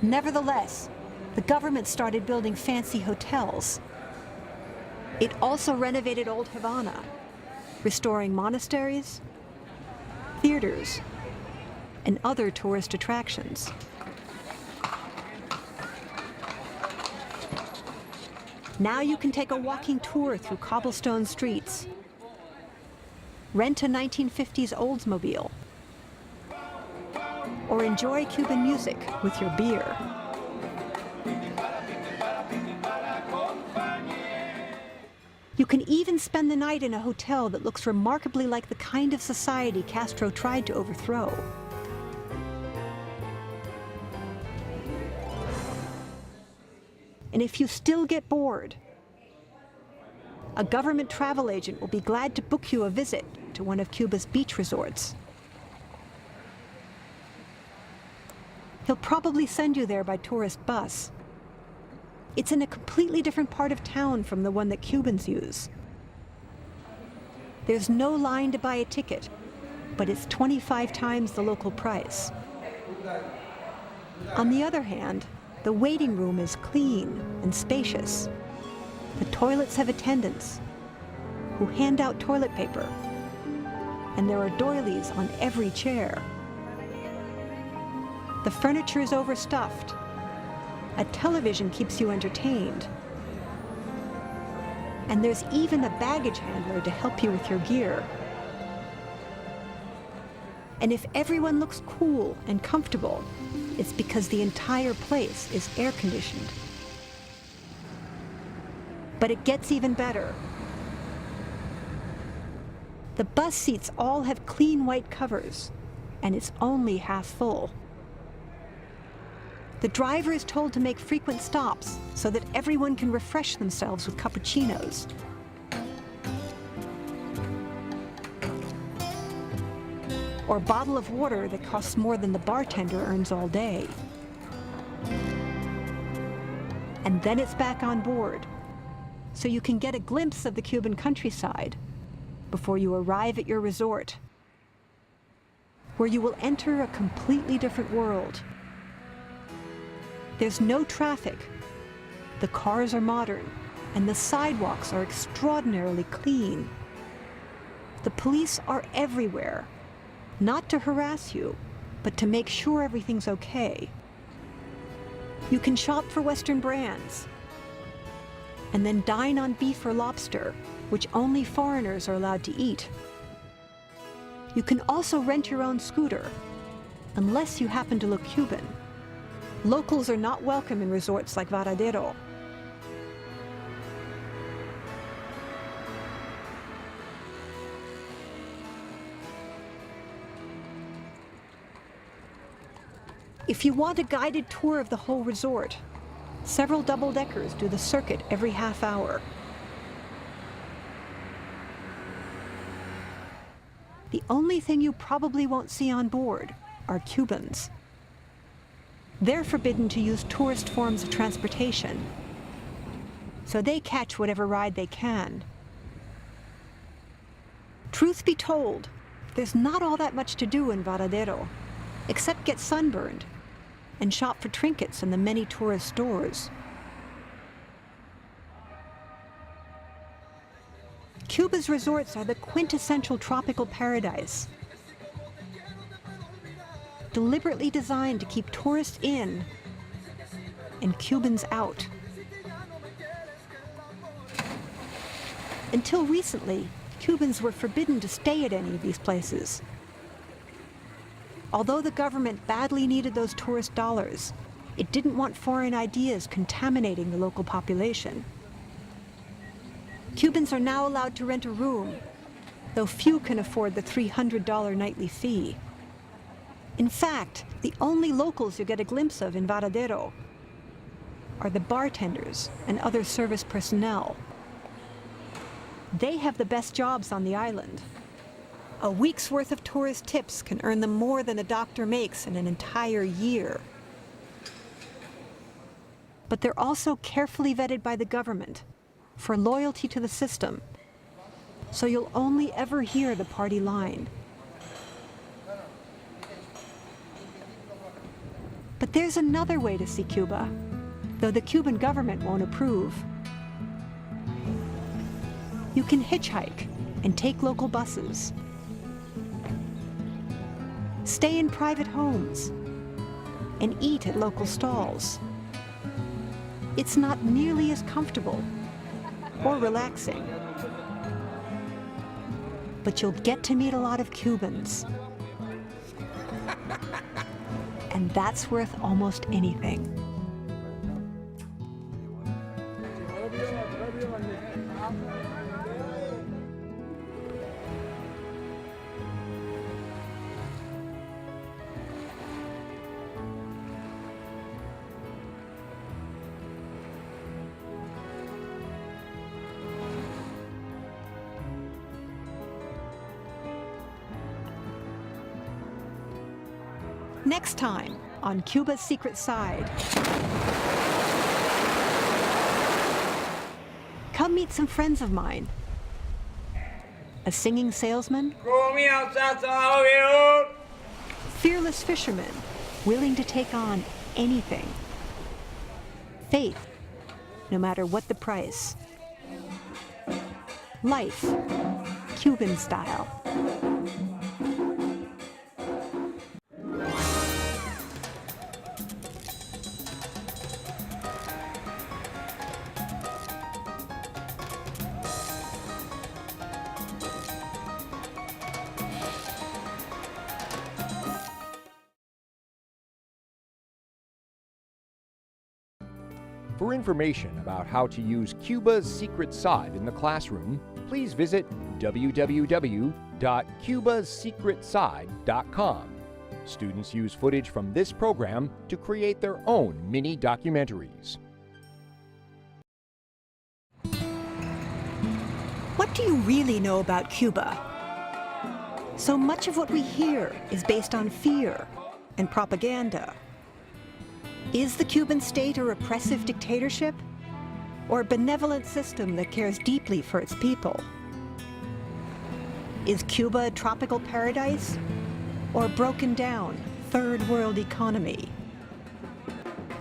Nevertheless, the government started building fancy hotels. It also renovated Old Havana, restoring monasteries, theaters, and other tourist attractions. Now you can take a walking tour through cobblestone streets, rent a 1950s Oldsmobile, or enjoy Cuban music with your beer. You can even spend the night in a hotel that looks remarkably like the kind of society Castro tried to overthrow. And if you still get bored, a government travel agent will be glad to book you a visit to one of Cuba's beach resorts. He'll probably send you there by tourist bus. It's in a completely different part of town from the one that Cubans use. There's no line to buy a ticket, but it's 25 times the local price. On the other hand, the waiting room is clean and spacious. The toilets have attendants who hand out toilet paper, and there are doilies on every chair. The furniture is overstuffed. A television keeps you entertained. And there's even a baggage handler to help you with your gear. And if everyone looks cool and comfortable, it's because the entire place is air-conditioned. But it gets even better. The bus seats all have clean white covers, and it's only half full. The driver is told to make frequent stops so that everyone can refresh themselves with cappuccinos. Or a bottle of water that costs more than the bartender earns all day. And then it's back on board, so you can get a glimpse of the Cuban countryside before you arrive at your resort, where you will enter a completely different world. There's no traffic, the cars are modern, and the sidewalks are extraordinarily clean. The police are everywhere, not to harass you, but to make sure everything's okay. You can shop for Western brands, and then dine on beef or lobster, which only foreigners are allowed to eat. You can also rent your own scooter, unless you happen to look Cuban. Locals are not welcome in resorts like Varadero. If you want a guided tour of the whole resort, several double-deckers do the circuit every half hour. The only thing you probably won't see on board are Cubans. They're forbidden to use tourist forms of transportation, so they catch whatever ride they can. Truth be told, there's not all that much to do in Varadero, except get sunburned and shop for trinkets in the many tourist stores. Cuba's resorts are the quintessential tropical paradise, deliberately designed to keep tourists in and Cubans out. Until recently, Cubans were forbidden to stay at any of these places. Although the government badly needed those tourist dollars, it didn't want foreign ideas contaminating the local population. Cubans are now allowed to rent a room, though few can afford the $300 nightly fee. In fact, the only locals you get a glimpse of in Varadero are the bartenders and other service personnel. They have the best jobs on the island. A week's worth of tourist tips can earn them more than a doctor makes in an entire year. But they're also carefully vetted by the government for loyalty to the system, so you'll only ever hear the party line. But there's another way to see Cuba, though the Cuban government won't approve. You can hitchhike and take local buses. Stay in private homes and eat at local stalls. It's not nearly as comfortable or relaxing, but you'll get to meet a lot of Cubans. And that's worth almost anything. Next time on Cuba's Secret Side. Come meet some friends of mine. A singing salesman, fearless fisherman, willing to take on anything. Faith, no matter what the price. Life, Cuban style. For information about how to use Cuba's Secret Side in the classroom, please visit www.cuba'ssecretside.com. Students use footage from this program to create their own mini documentaries. What do you really know about Cuba? So much of what we hear is based on fear and propaganda. Is the Cuban state a repressive dictatorship or a benevolent system that cares deeply for its people? Is Cuba a tropical paradise or a broken down third world economy?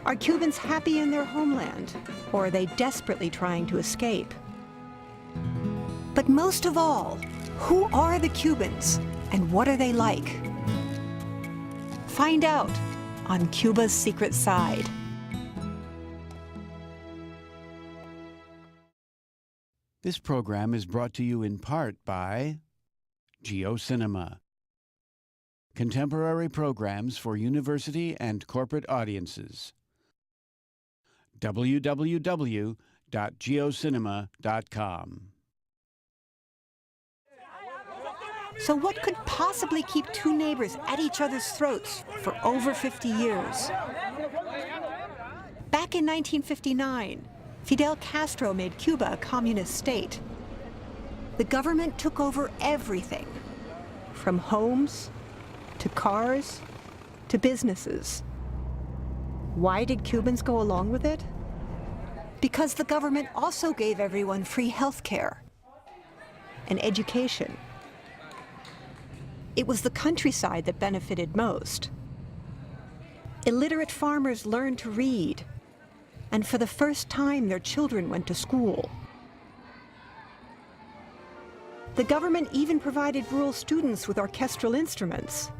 Are Cubans happy in their homeland or are they desperately trying to escape? But most of all, who are the Cubans and what are they like? Find out on Cuba's Secret Side. This program is brought to you in part by GeoCinema. Contemporary programs for university and corporate audiences. www.geocinema.com. So what could possibly keep two neighbors at each other's throats for over 50 years? Back in 1959, Fidel Castro made Cuba a communist state. The government took over everything, from homes to cars to businesses. Why did Cubans go along with it? Because the government also gave everyone free health care and education. It was the countryside that benefited most. Illiterate farmers learned to read, and for the first time their children went to school. The government even provided rural students with orchestral instruments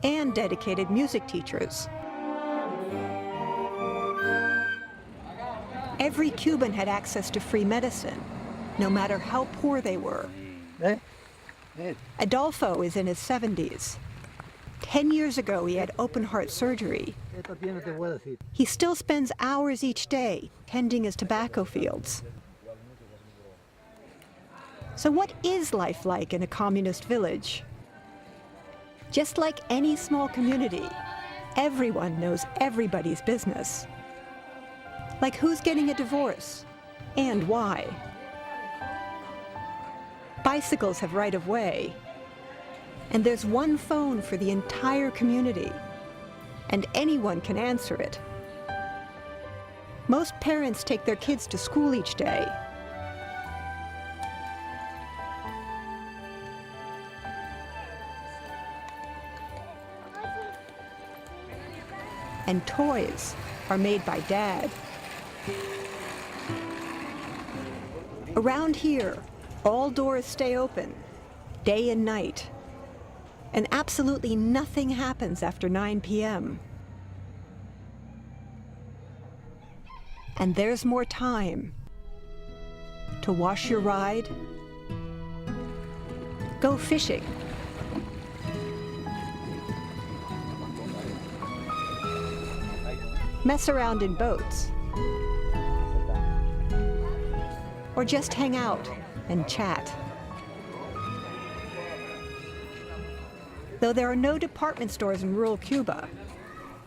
and dedicated music teachers. Every Cuban had access to free medicine, no matter how poor they were. Adolfo is in his 70s. 10 years ago, he had open-heart surgery. He still spends hours each day tending his tobacco fields. So what is life like in a communist village? Just like any small community, everyone knows everybody's business. Like who's getting a divorce and why. Bicycles have right of way. And there's one phone for the entire community, and anyone can answer it. Most parents take their kids to school each day. And toys are made by Dad. Around here, all doors stay open, day and night. And absolutely nothing happens after 9 p.m. And there's more time to wash your ride, go fishing, mess around in boats, or just hang out and chat. Though there are no department stores in rural Cuba,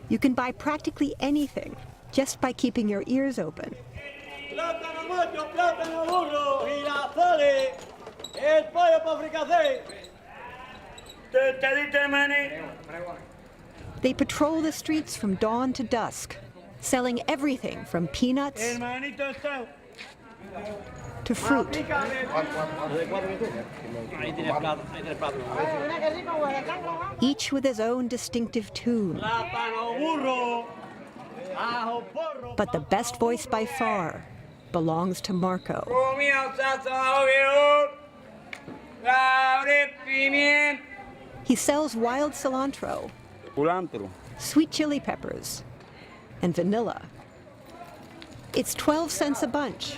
you can buy practically anything just by keeping your ears open. They patrol the streets from dawn to dusk, selling everything from peanuts to fruit. Each with his own distinctive tune. But the best voice by far belongs to Marco. He sells wild cilantro, sweet chili peppers, and vanilla. It's 12 cents a bunch,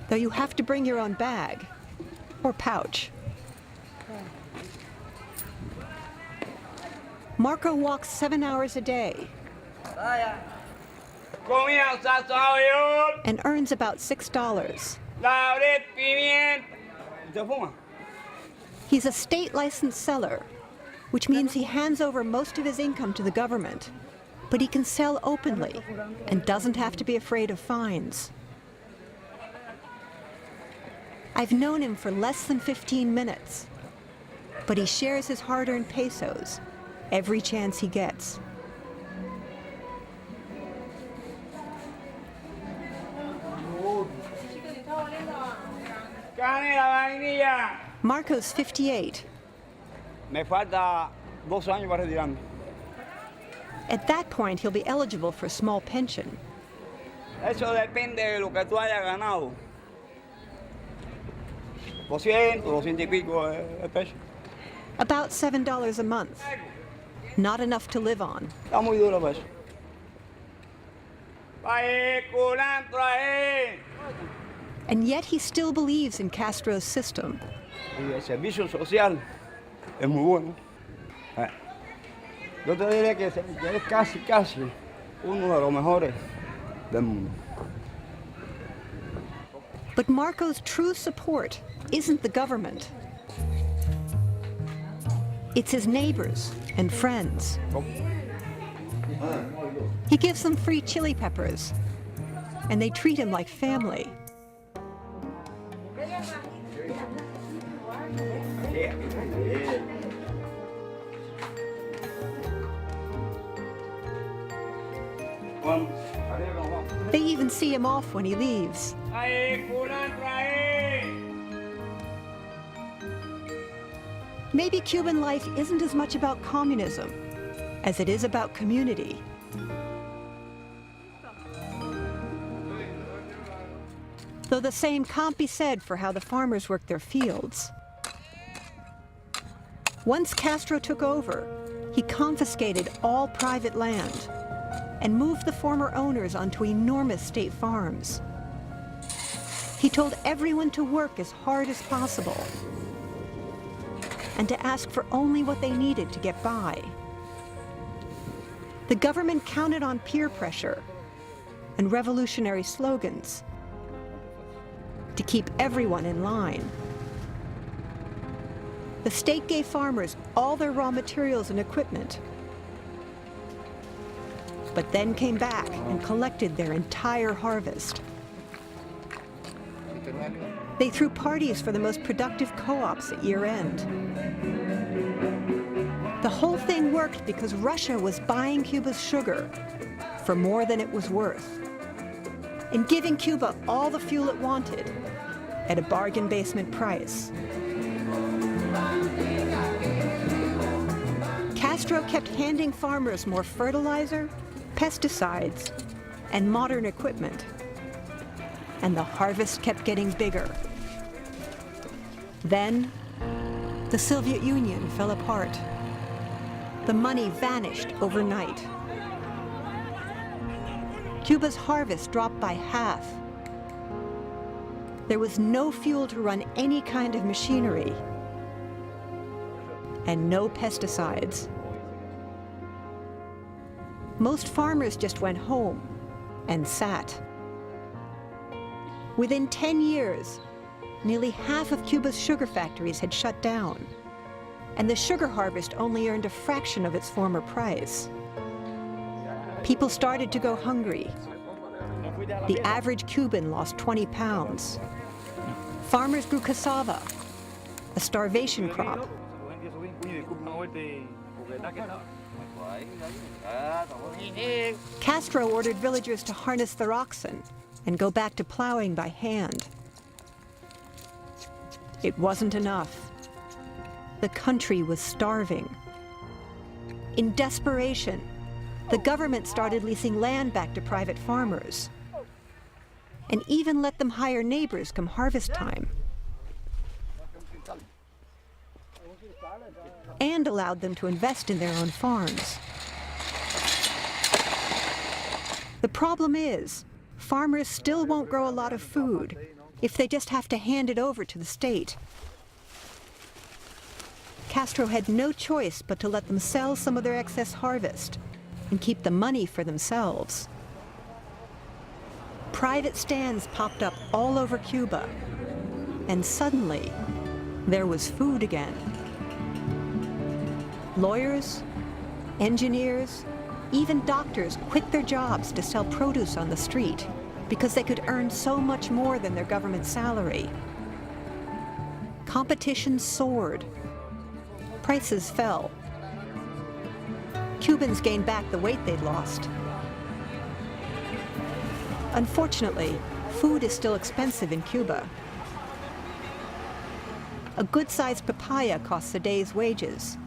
though you have to bring your own bag or pouch. Marco walks 7 hours a day and earns about $6. He's a state-licensed seller, which means he hands over most of his income to the government, but he can sell openly and doesn't have to be afraid of fines. I've known him for less than 15 minutes, but he shares his hard-earned pesos every chance he gets. Marco's 58. Me falta 2 años para retirarme. At that point, he'll be eligible for a small pension. Eso depende de lo que tú hayas ganado. 200, 200 y pico de pesos. About $7 a month. Not enough to live on. Está muy duro eso. And yet he still believes in Castro's system. Y el servicio social es muy bueno. Yo te diré que es casi uno de los mejores del mundo. But Marco's true support isn't the government. It's his neighbors and friends. He gives them free chili peppers, and they treat him like family. They even see him off when he leaves. Maybe Cuban life isn't as much about communism as it is about community. Though the same can't be said for how the farmers work their fields. Once Castro took over, he confiscated all private land and moved the former owners onto enormous state farms. He told everyone to work as hard as possible and to ask for only what they needed to get by. The government counted on peer pressure and revolutionary slogans to keep everyone in line. The state gave farmers all their raw materials and equipment, but then came back and collected their entire harvest. They threw parties for the most productive co-ops at year-end. The whole thing worked because Russia was buying Cuba's sugar for more than it was worth and giving Cuba all the fuel it wanted at a bargain basement price. Castro kept handing farmers more fertilizer, pesticides, and modern equipment. And the harvest kept getting bigger. Then, the Soviet Union fell apart. The money vanished overnight. Cuba's harvest dropped by half. There was no fuel to run any kind of machinery, and no pesticides. Most farmers just went home and sat. Within 10 years, nearly half of Cuba's sugar factories had shut down, and the sugar harvest only earned a fraction of its former price. People started to go hungry. The average Cuban lost 20 pounds. Farmers grew cassava, a starvation crop. Castro ordered villagers to harness their oxen and go back to plowing by hand. it wasn't enough. The country was starving. In desperation, the government started leasing land back to private farmers and even let them hire neighbors come harvest time, and allowed them to invest in their own farms. The problem is, farmers still won't grow a lot of food if they just have to hand it over to the state. Castro had no choice but to let them sell some of their excess harvest and keep the money for themselves. Private stands popped up all over Cuba, and suddenly, there was food again. Lawyers, engineers, even doctors quit their jobs to sell produce on the street because they could earn so much more than their government salary. Competition soared. Prices fell. Cubans gained back the weight they'd lost. Unfortunately, food is still expensive in Cuba. A good-sized papaya costs a day's wages.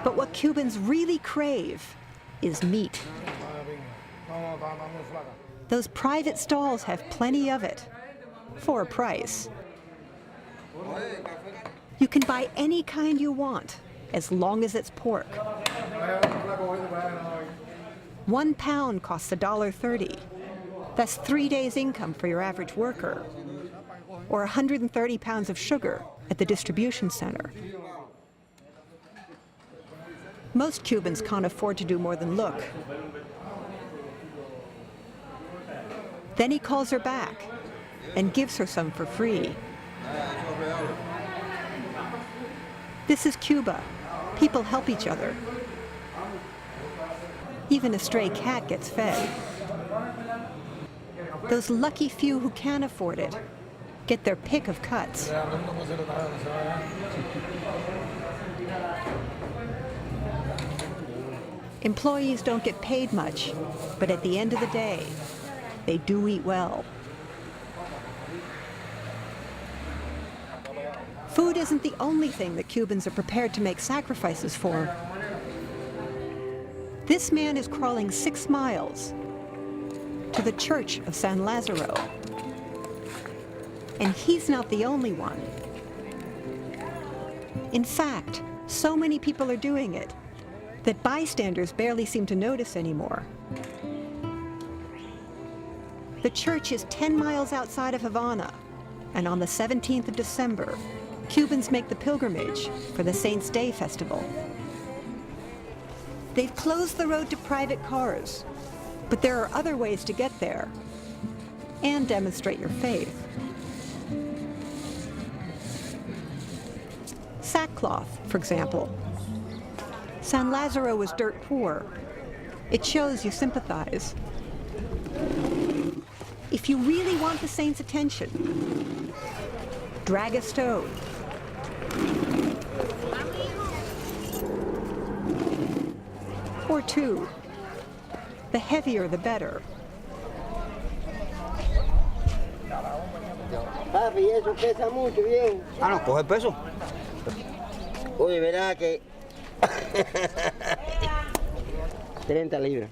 But what Cubans really crave is meat. Those private stalls have plenty of it, for a price. You can buy any kind you want, as long as it's pork. 1 pound costs $1.30. That's 3 days' income for your average worker, or 130 pounds of sugar at the distribution center. Most Cubans can't afford to do more than look. Then he calls her back and gives her some for free. This is Cuba. People help each other. Even a stray cat gets fed. Those lucky few who can afford it get their pick of cuts. Employees don't get paid much, but at the end of the day, they do eat well. Food isn't the only thing that Cubans are prepared to make sacrifices for. This man is crawling 6 miles to the church of San Lazaro. And he's not the only one. In fact, so many people are doing it that bystanders barely seem to notice anymore. The church is 10 miles outside of Havana, and on the 17th of December, Cubans make the pilgrimage for the Saints' Day festival. They've closed the road to private cars, but there are other ways to get there and demonstrate your faith. Sackcloth, for example. San Lazaro was dirt poor. It shows you sympathize. If you really want the saints' attention, drag a stone. Or 2. The heavier, the better. Papi, eso pesa mucho, viejo. Ah, no, coge peso. Oye, verá que 30 libras.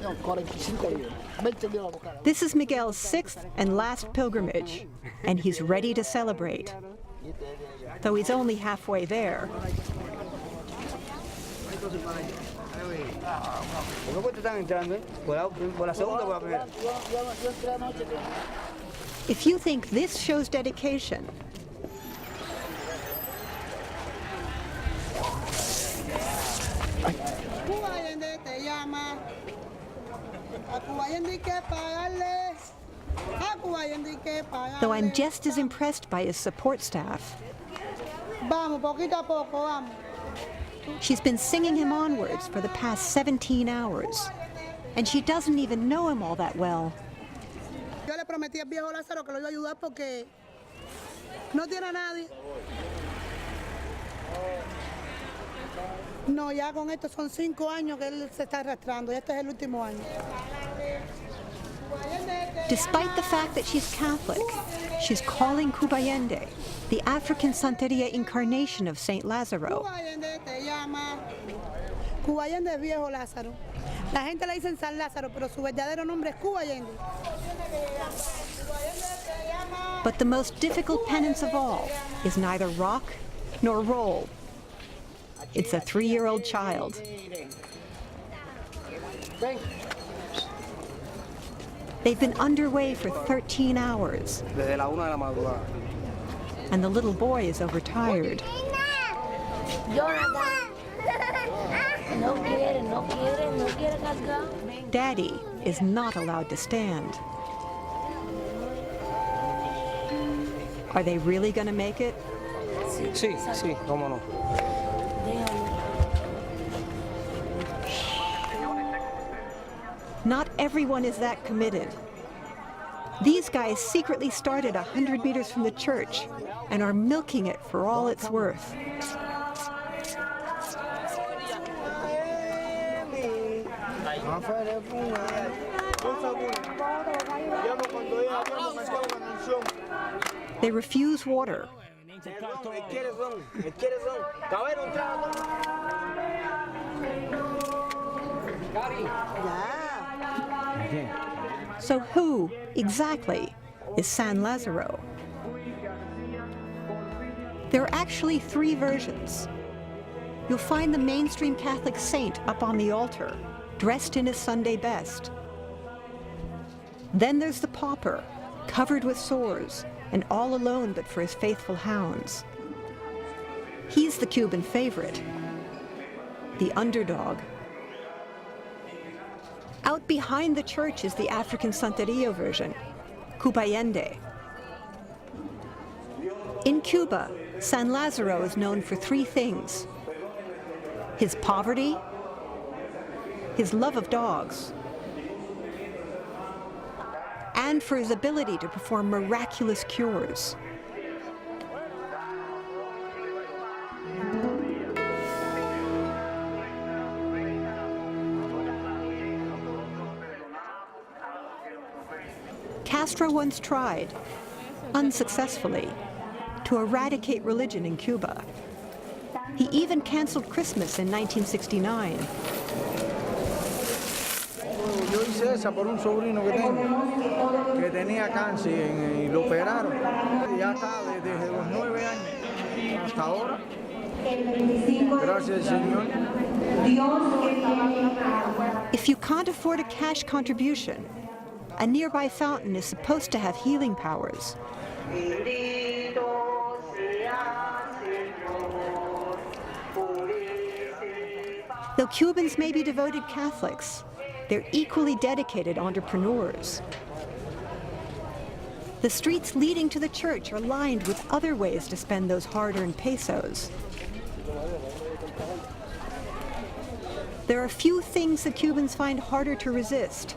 No, 45 libras. 20 libras por cada. This is Miguel's 6th and last pilgrimage, and he's ready to celebrate. Though he's only halfway there. If you think this shows dedication, though I'm just as impressed by his support staff. She's been singing him onwards for the past 17 hours, and she doesn't even know him all that well. Yo le prometí al viejo Lázaro que lo iba a ayudar porque no tiene a nadie. No, ya con esto son 5 años que él se está arrastrando, y este es el último año. Despite the fact that she's Catholic, she's calling Cubayende, the African Santeria incarnation of Saint Lazaro. Cubayende es viejo Lázaro. La gente le dicen San Lázaro, pero su verdadero nombre es Cubayende. But the most difficult penance of all is neither rock nor roll. It's a 3-year-old child. They've been underway for 13 hours. Desde la 1 de la madrugada. And the little boy is overtired. Daddy is not allowed to stand. Are they really going to make it? Sí, sí, cómo no. Not everyone is that committed. These guys secretly started 100 meters from the church and are milking it for all it's worth. They refuse water. So who, exactly, is San Lazaro? There are actually 3 versions. You'll find the mainstream Catholic saint up on the altar, dressed in his Sunday best. Then there's the pauper, covered with sores, and all alone but for his faithful hounds. He's the Cuban favorite, the underdog. Out behind the church is the African Santeria version, Cubayende. In Cuba, San Lazaro is known for 3 things: his poverty, his love of dogs, and for his ability to perform miraculous cures. Castro once tried, unsuccessfully, to eradicate religion in Cuba. He even canceled Christmas in 1969. Yo hice esa por un sobrino que tengo, que tenía cáncer y lo operaron. Ya está desde los 9 años hasta ahora. Gracias, Señor. If you can't afford a cash contribution, a nearby fountain is supposed to have healing powers. Though Cubans may be devoted Catholics, they're equally dedicated entrepreneurs. The streets leading to the church are lined with other ways to spend those hard-earned pesos. There are few things that Cubans find harder to resist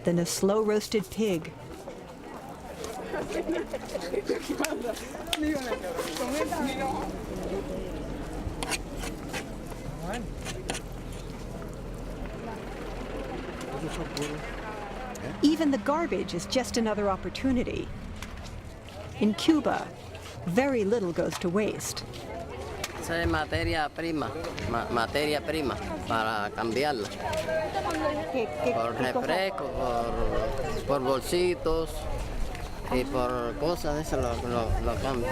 than a slow-roasted pig. Even the garbage is just another opportunity. In Cuba, very little goes to waste. Esa es materia prima para cambiarla. Por refresco, por bolsitos y por cosas de eso lo cambio.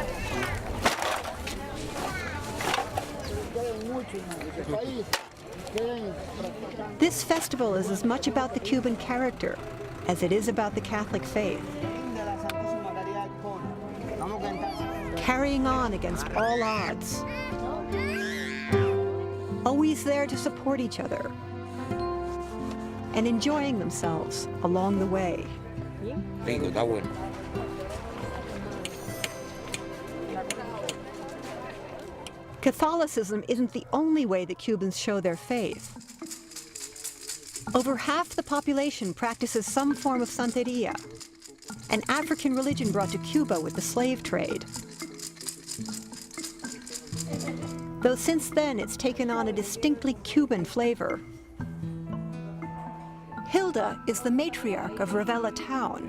This festival is as much about the Cuban character as it is about the Catholic faith. Carrying on against all odds. Always there to support each other. And enjoying themselves along the way. Rico, está bueno. Catholicism isn't the only way that Cubans show their faith. Over half the population practices some form of Santeria, an African religion brought to Cuba with the slave trade. Though since then it's taken on a distinctly Cuban flavor. Hilda is the matriarch of Ravenna town.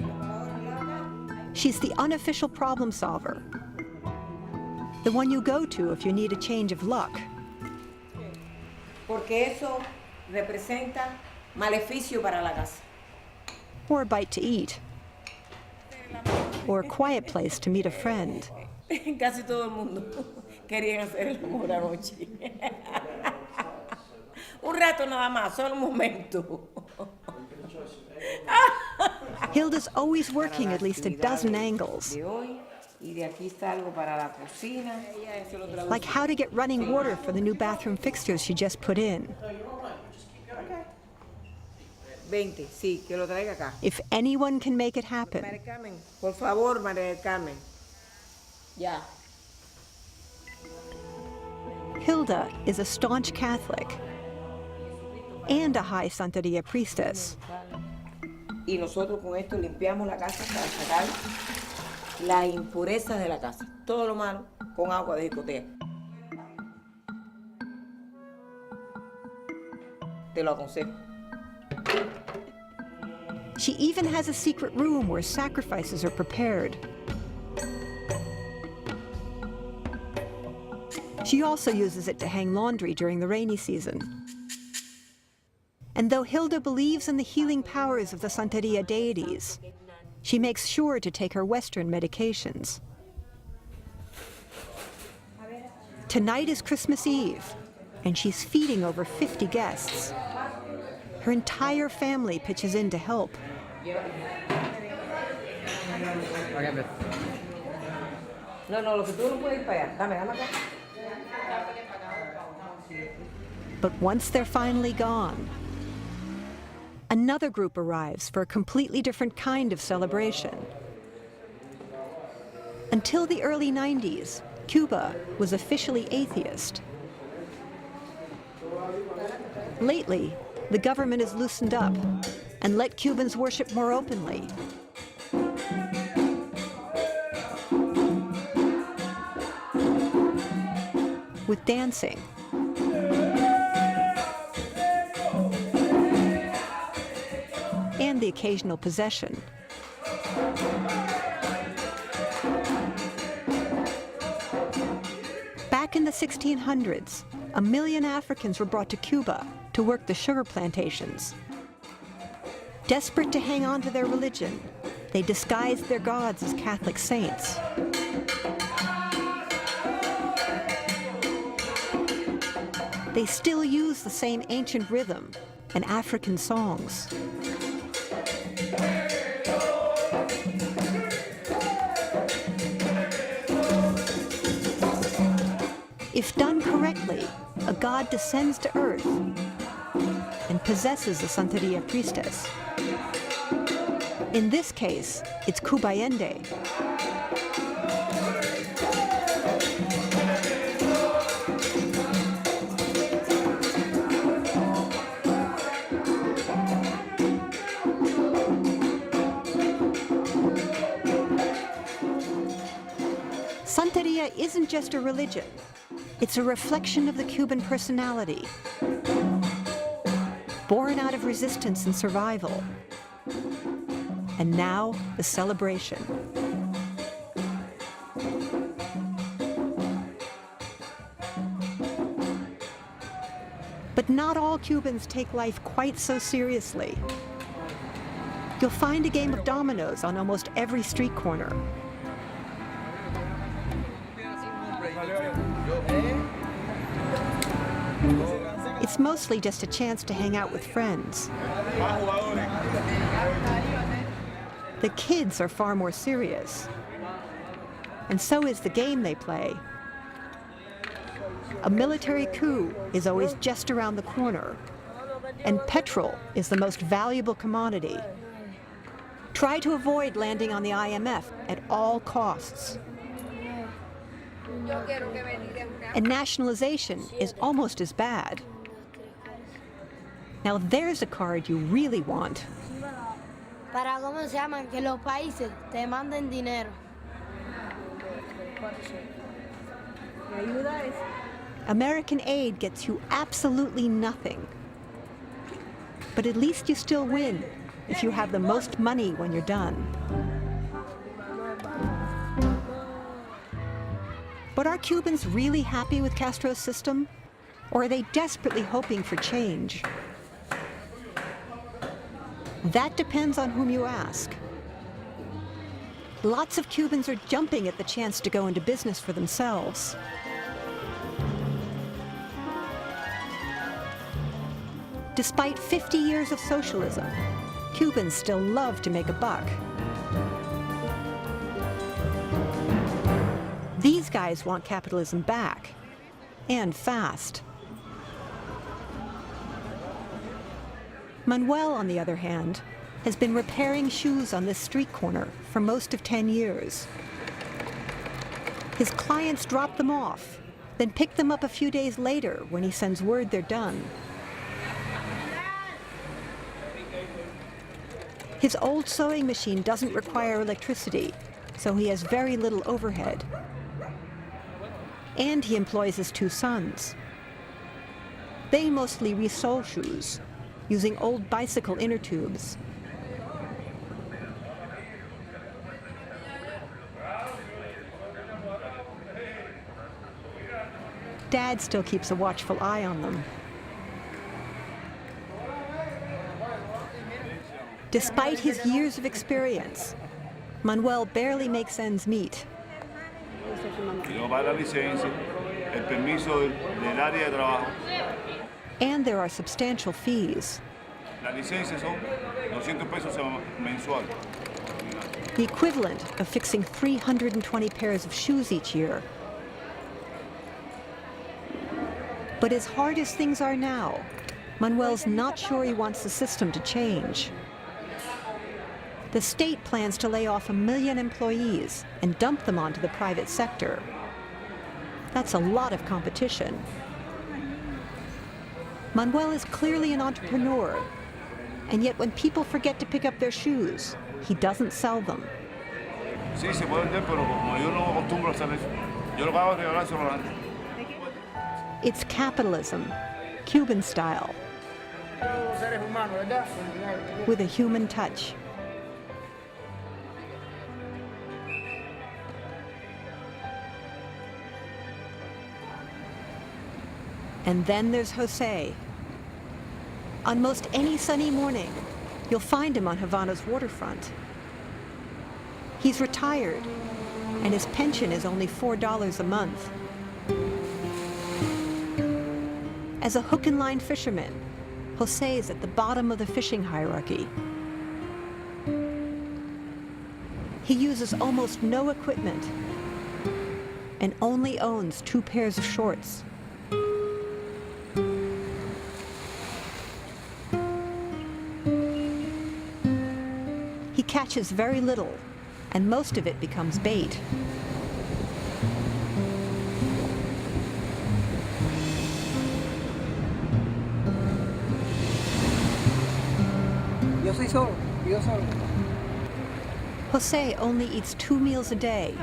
She's the unofficial problem solver, the one you go to if you need a change of luck. Porque eso representa maleficio para la casa. Or a bite to eat. Or a quiet place to meet a friend. Casi todo el mundo querían hacer el amor anoche. Un rato nada más, solo un momento. Hilda's always working at least a dozen angles. Like how to get running water for the new bathroom fixtures she just put in. 20, sí, que lo traiga acá. If anyone can make it happen. María Carmen, por favor, María del Carmen. Ya. Hilda is a staunch Catholic and a high Santeria priestess. Y nosotros con esto limpiamos la casa para sacar las impurezas de la casa. Todo lo malo con agua de jicotea. Te lo aconsejo. She even has a secret room where sacrifices are prepared. She also uses it to hang laundry during the rainy season. And though Hilda believes in the healing powers of the Santeria deities, she makes sure to take her Western medications. Tonight is Christmas Eve, and she's feeding over 50 guests. Her entire family pitches in to help. No, lo que tú no puedes ir para allá. Dame acá. But once they're finally gone, another group arrives for a completely different kind of celebration. Until the early 90s, Cuba was officially atheist. Lately, the government has loosened up and let Cubans worship more openly. With dancing. And the occasional possession. Back in the 1600s, 1 million Africans were brought to Cuba to work the sugar plantations. Desperate to hang on to their religion, they disguised their gods as Catholic saints. They still use the same ancient rhythm and African songs. If done correctly, a god descends to earth and possesses a Santeria priestess. In this case, it's Cubaende. Santeria isn't just a religion. It's a reflection of the Cuban personality, born out of resistance and survival. And now, the celebration. But not all Cubans take life quite so seriously. You'll find a game of dominoes on almost every street corner. It's mostly just a chance to hang out with friends. The kids are far more serious. And so is the game they play. A military coup is always just around the corner. And petrol is the most valuable commodity. Try to avoid landing on the IMF at all costs. And nationalization is almost as bad. Now there's a card you really want. Para cómo se llaman que los países te manden dinero. American aid gets you absolutely nothing. But at least you still win if you have the most money when you're done. But are Cubans really happy with Castro's system? Or are they desperately hoping for change? That depends on whom you ask. Lots of Cubans are jumping at the chance to go into business for themselves. Despite 50 years of socialism, Cubans still love to make a buck. These guys want capitalism back, and fast. Manuel, on the other hand, has been repairing shoes on this street corner for most of 10 years. His clients drop them off, then pick them up a few days later when he sends word they're done. His old sewing machine doesn't require electricity, so he has very little overhead. And he employs his 2 sons. They mostly resole shoes, using old bicycle inner tubes. Dad still keeps a watchful eye on them. Despite his years of experience, Manuel barely makes ends meet. And there are substantial fees. The equivalent of fixing 320 pairs of shoes each year. But as hard as things are now, Manuel's not sure he wants the system to change. The state plans to lay off 1 million employees and dump them onto the private sector. That's a lot of competition. Manuel is clearly an entrepreneur, and yet when people forget to pick up their shoes, he doesn't sell them. It's capitalism, Cuban style, with a human touch. And then there's Jose. On most any sunny morning, you'll find him on Havana's waterfront. He's retired, and his pension is only $4 a month. As a hook and line fisherman, Jose is at the bottom of the fishing hierarchy. He uses almost no equipment and only owns 2 pairs of shorts. He catches very little, and most of it becomes bait. Jose only eats 2 meals a day.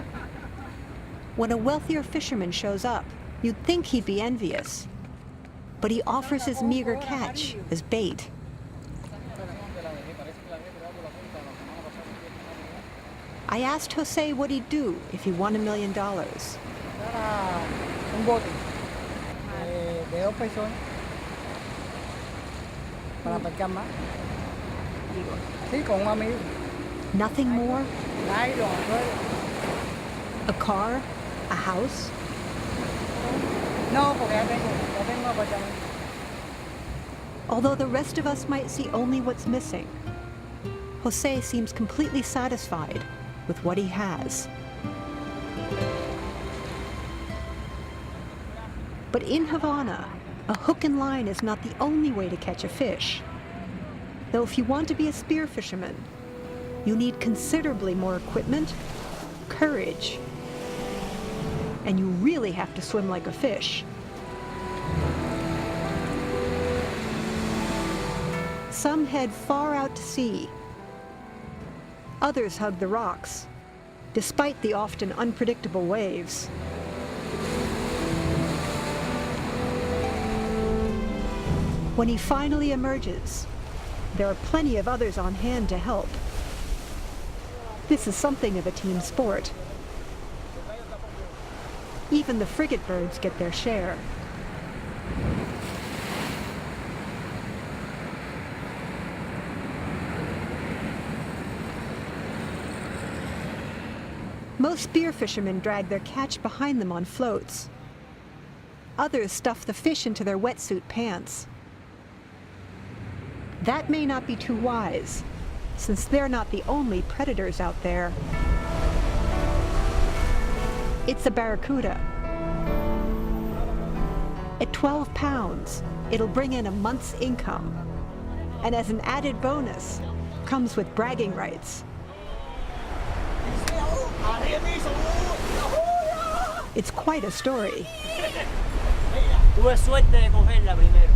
When a wealthier fisherman shows up, you'd think he'd be envious, but he offers his meager catch as bait. I asked Jose what he'd do if he won $1 million. Nothing more? A car? A house? Although the rest of us might see only what's missing, Jose seems completely satisfied with what he has. But in Havana, a hook and line is not the only way to catch a fish. Though if you want to be a spear fisherman, you need considerably more equipment, courage, and you really have to swim like a fish. Some head far out to sea. Others hug the rocks, despite the often unpredictable waves. When he finally emerges, there are plenty of others on hand to help. This is something of a team sport. Even the frigate birds get their share. Most spear fishermen drag their catch behind them on floats. Others stuff the fish into their wetsuit pants. That may not be too wise, since they're not the only predators out there. It's a barracuda. At 12 pounds, it'll bring in a month's income. And as an added bonus, comes with bragging rights. It's quite a story. Tuve suerte de cogerla primero,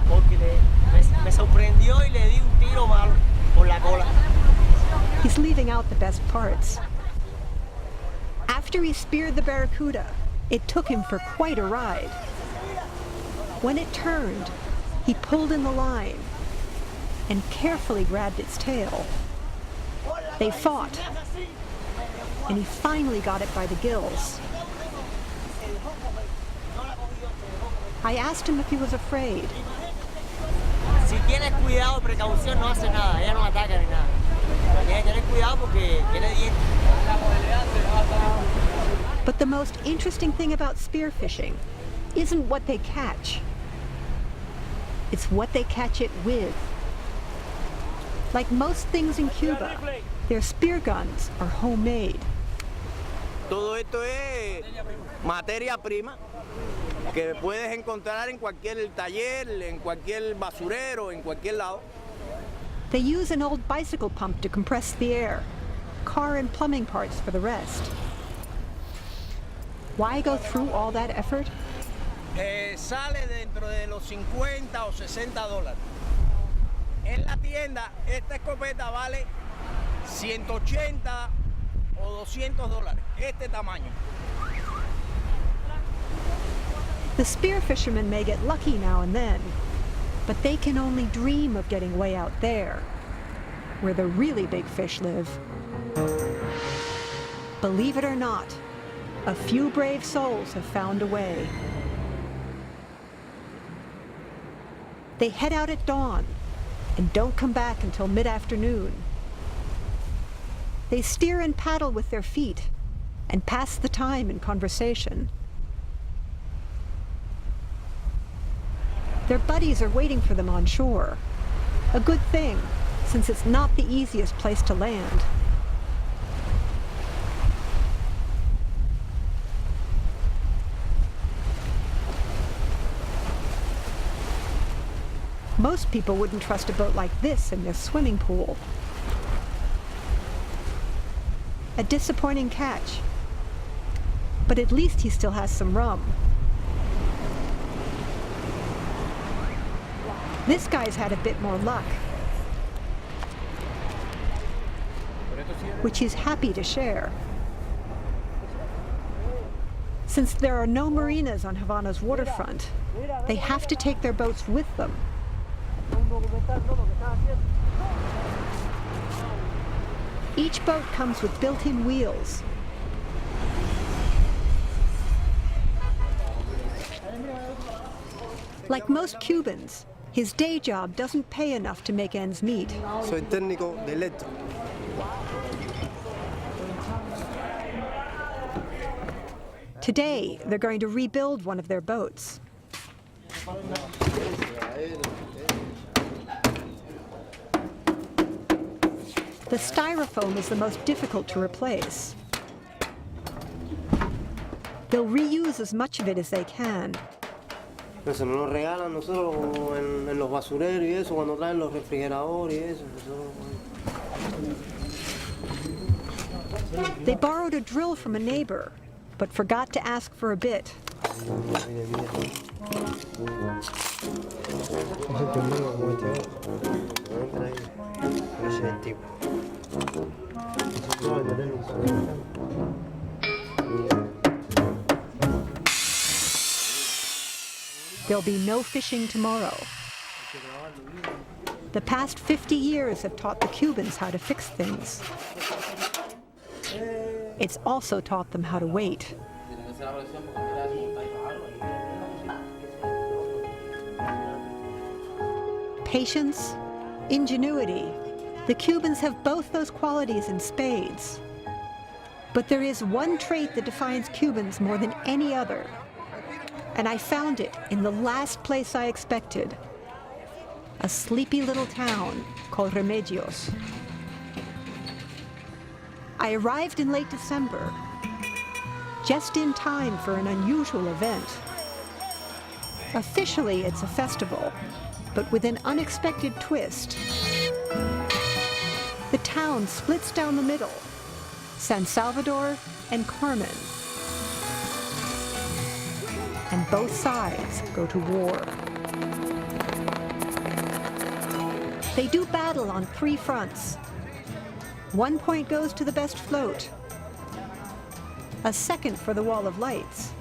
porque me sorprendió y le di un tiro malo por la cola. He's leaving out the best parts. After he speared the barracuda, it took him for quite a ride. When it turned, he pulled in the line and carefully grabbed its tail. They fought, and he finally got it by the gills. I asked him if he was afraid. Si tienes cuidado, precaución, no hace nada. Ella no ataca ni nada. Tienes que tener cuidado porque tiene dientes. But the most interesting thing about spearfishing isn't what they catch. It's what they catch it with. Like most things in Cuba, their spear guns are homemade. Todo esto es materia prima que puedes encontrar en cualquier taller, en cualquier basurero, en cualquier lado. They use an old bicycle pump to compress the air, car and plumbing parts for the rest. Why go through all that effort? Sale dentro de los 50 o 60 dólares. En la tienda, esta escopeta vale 180 o 200 dólares, este tamaño. The spear fishermen may get lucky now and then, but they can only dream of getting way out there, where the really big fish live. Believe it or not, a few brave souls have found a way. They head out at dawn and don't come back until mid-afternoon. They steer and paddle with their feet and pass the time in conversation. Their buddies are waiting for them on shore. A good thing, since it's not the easiest place to land. Most people wouldn't trust a boat like this in their swimming pool. A disappointing catch, but at least he still has some rum. This guy's had a bit more luck, which he's happy to share. Since there are no marinas on Havana's waterfront, they have to take their boats with them. Each boat comes with built-in wheels. Like most Cubans, his day job doesn't pay enough to make ends meet. Soy técnico de electro. Today, they're going to rebuild one of their boats. The styrofoam is the most difficult to replace. They'll reuse as much of it as they can. Eso nos lo regalan nosotros en los basureros y eso, cuando traen los refrigeradores y eso. They borrowed a drill from a neighbor, but forgot to ask for a bit. There'll be no fishing tomorrow. The past 50 years have taught the Cubans how to fix things. It's also taught them how to wait. Patience, ingenuity. The Cubans have both those qualities in spades. But there is one trait that defines Cubans more than any other. And I found it in the last place I expected. A sleepy little town called Remedios. I arrived in late December, just in time for an unusual event. Officially, it's a festival, but with an unexpected twist. The town splits down the middle, San Salvador and Carmen. And both sides go to war. They do battle on 3 fronts. 1 point goes to the best float, a second for the wall of lights,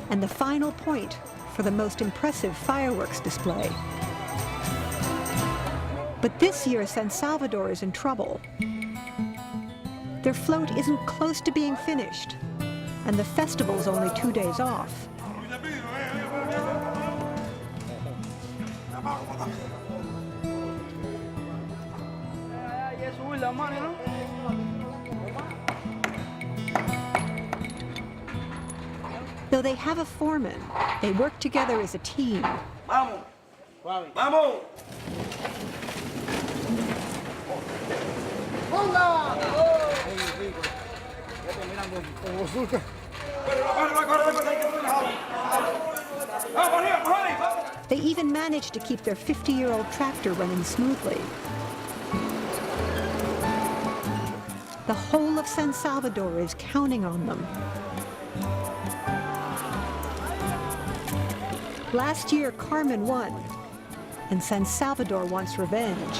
and the final point for the most impressive fireworks display. But this year, San Salvador is in trouble. Their float isn't close to being finished, and the festival's only 2 days off. Though they have a foreman, they work together as a team. Vamos. Vamos. They even managed to keep their 50-year-old tractor running smoothly. The whole of San Salvador is counting on them. Last year, Carmen won, and San Salvador wants revenge.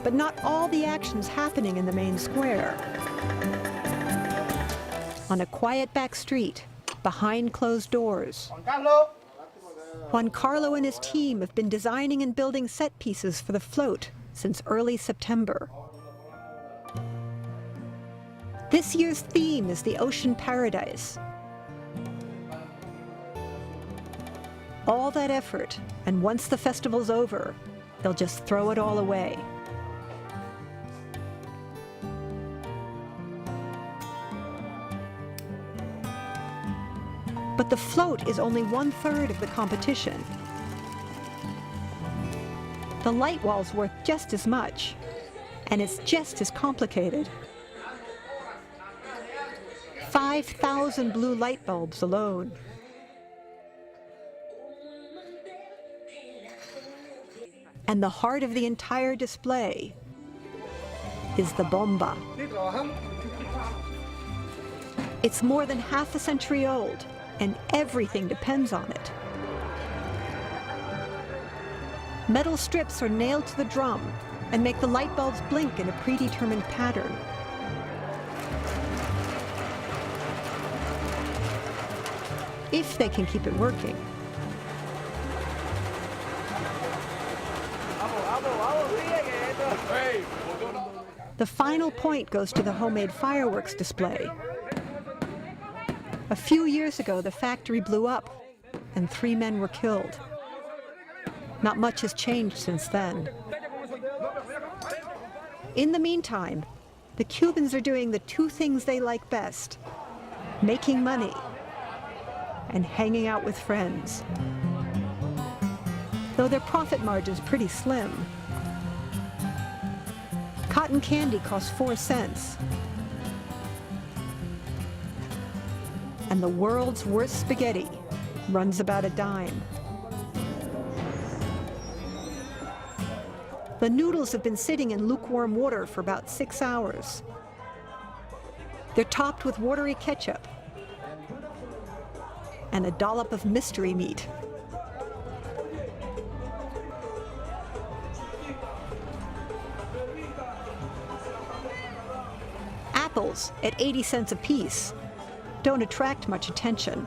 But not all the action's happening in the main square. On a quiet back street, behind closed doors, Juan Carlo and his team have been designing and building set pieces for the float since early September. This year's theme is the ocean paradise. All that effort, and once the festival's over, they'll just throw it all away. But the float is only 1/3 of the competition. The light wall's worth just as much, and it's just as complicated. 5,000 blue light bulbs alone. And the heart of the entire display is the bomba. It's more than half a century old, and everything depends on it. Metal strips are nailed to the drum and make the light bulbs blink in a predetermined pattern. If they can keep it working. The final point goes to the homemade fireworks display. A few years ago, the factory blew up, and 3 men were killed. Not much has changed since then. In the meantime, the Cubans are doing the 2 things they like best: making money and hanging out with friends. Though their profit margin's pretty slim. Cotton candy costs 4 cents. And the world's worst spaghetti runs about a dime. The noodles have been sitting in lukewarm water for about 6 hours. They're topped with watery ketchup and a dollop of mystery meat. pickles at 80 cents apiece don't attract much attention.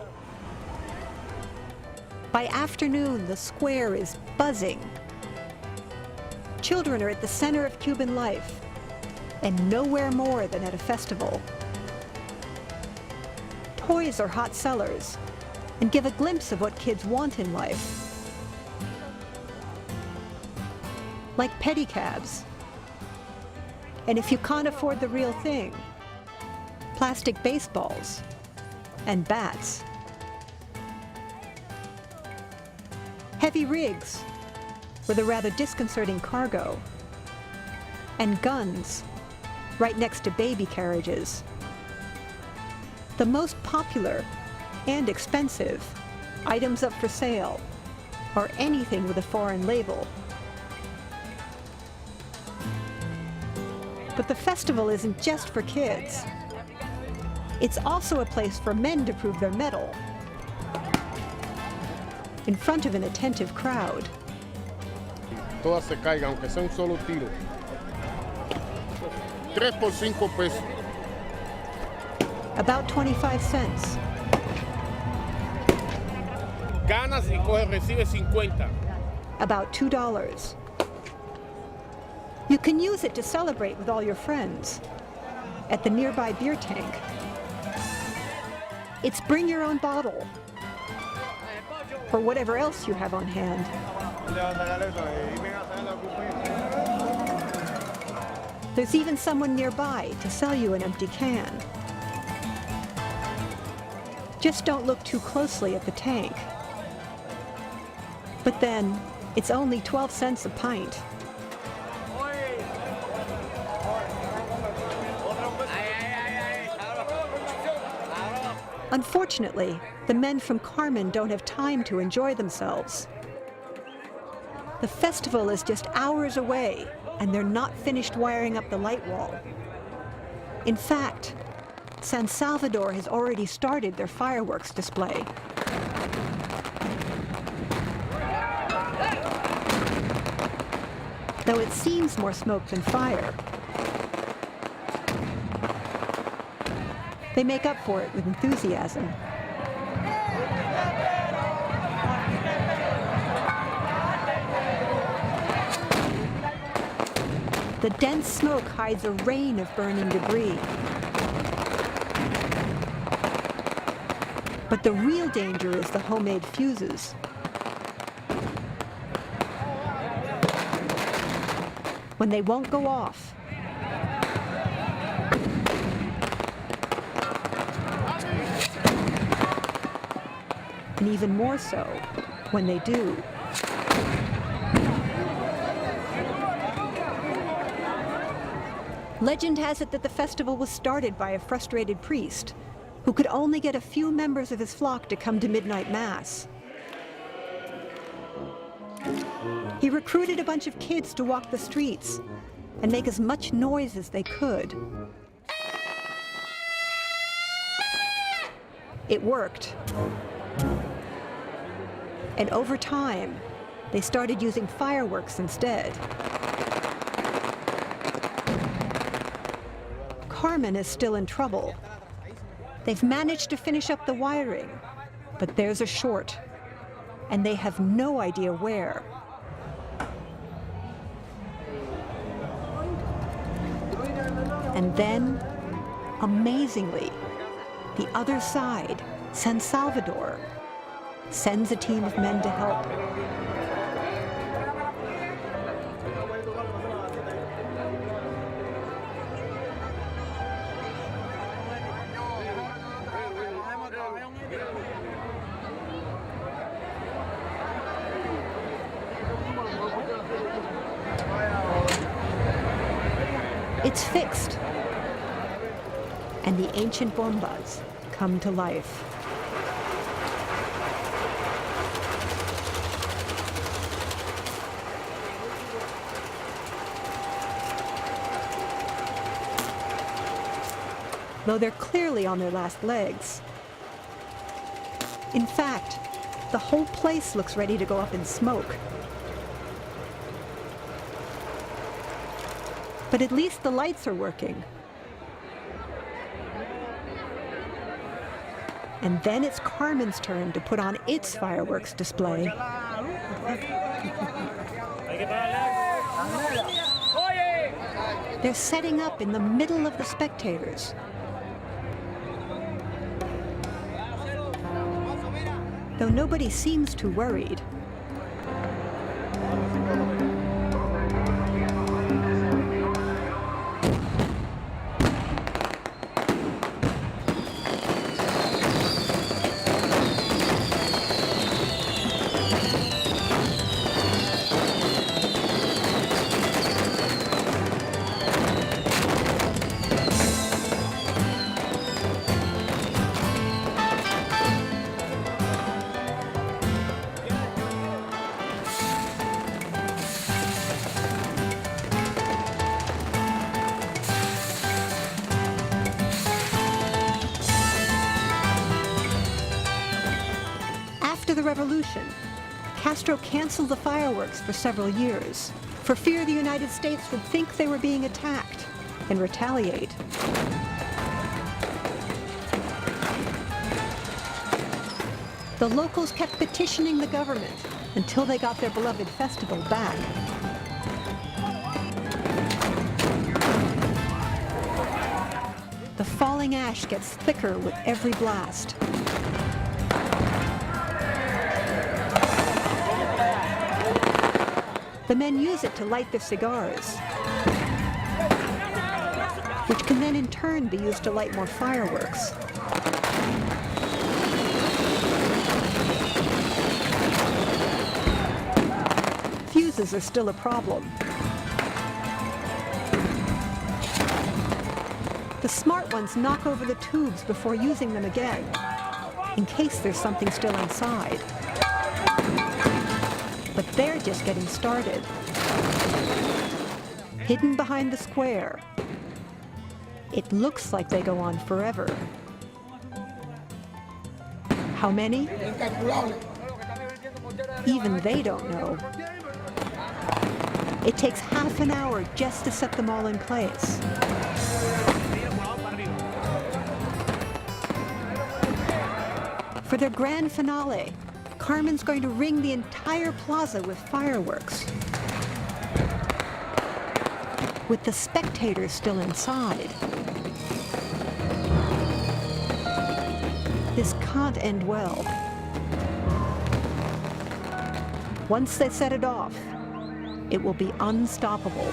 By afternoon, the square is buzzing. Children are at the center of Cuban life, and nowhere more than at a festival. Toys are hot sellers and give a glimpse of what kids want in life. Like pedicabs. And if you can't afford the real thing, plastic baseballs and bats. Heavy rigs with a rather disconcerting cargo, and guns right next to baby carriages. The most popular and expensive items up for sale are anything with a foreign label. But the festival isn't just for kids. It's also a place for men to prove their mettle in front of an attentive crowd. Todas se caigan, aunque sea un solo tiro. 3 por 5 pesos. About 25 cents. Ganas y recibe 50. About $2. You can use it to celebrate with all your friends at the nearby beer tank. It's bring your own bottle, or whatever else you have on hand. There's even someone nearby to sell you an empty can. Just don't look too closely at the tank. But then, it's only 12 cents a pint. Unfortunately, the men from Carmen don't have time to enjoy themselves. The festival is just hours away, and they're not finished wiring up the light wall. In fact, San Salvador has already started their fireworks display. Though it seems more smoke than fire, they make up for it with enthusiasm. The dense smoke hides a rain of burning debris. But the real danger is the homemade fuses. When they won't go off. And even more so when they do. Legend has it that the festival was started by a frustrated priest who could only get a few members of his flock to come to midnight mass. He recruited a bunch of kids to walk the streets and make as much noise as they could. It worked. And over time, they started using fireworks instead. Carmen is still in trouble. They've managed to finish up the wiring, but there's a short, and they have no idea where. And then, amazingly, the other side, San Salvador, sends a team of men to help. It's fixed, and the ancient bombas come to life. Though they're clearly on their last legs. In fact, the whole place looks ready to go up in smoke. But at least the lights are working. And then it's Carmen's turn to put on its fireworks display. They're setting up in the middle of the spectators. Though nobody seems too worried. After the revolution, Castro canceled the fireworks for several years for fear the United States would think they were being attacked and retaliate. The locals kept petitioning the government until they got their beloved festival back. The falling ash gets thicker with every blast. The men use it to light their cigars, which can then in turn be used to light more fireworks. Fuses are still a problem. The smart ones knock over the tubes before using them again, in case there's something still inside. But they're just getting started. Hidden behind the square, it looks like they go on forever. How many? Even they don't know. It takes half an hour just to set them all in place. For their grand finale, Carmen's going to ring the entire plaza with fireworks, with the spectators still inside. This can't end well. Once they set it off, it will be unstoppable.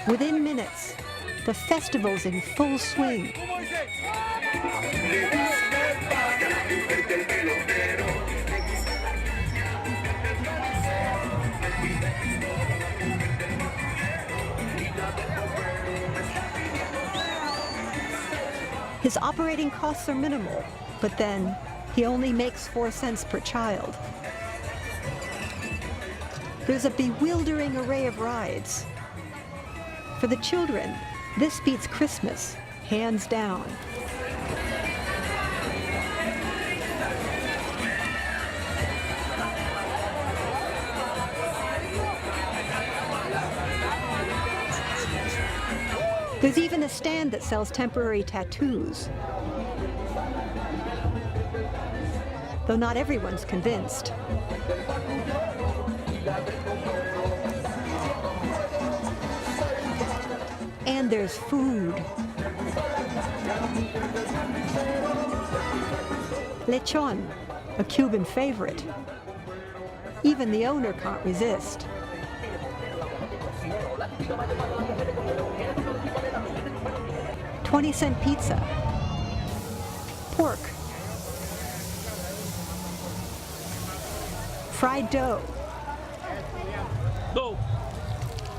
Within minutes, the festival's in full swing. His operating costs are minimal, but then he only makes 4 cents per child. There's a bewildering array of rides. For the children, this beats Christmas, hands down. There's even a stand that sells temporary tattoos. Though not everyone's convinced. And there's food. Lechon, a Cuban favorite. Even the owner can't resist. 20-cent pizza, pork, fried dough,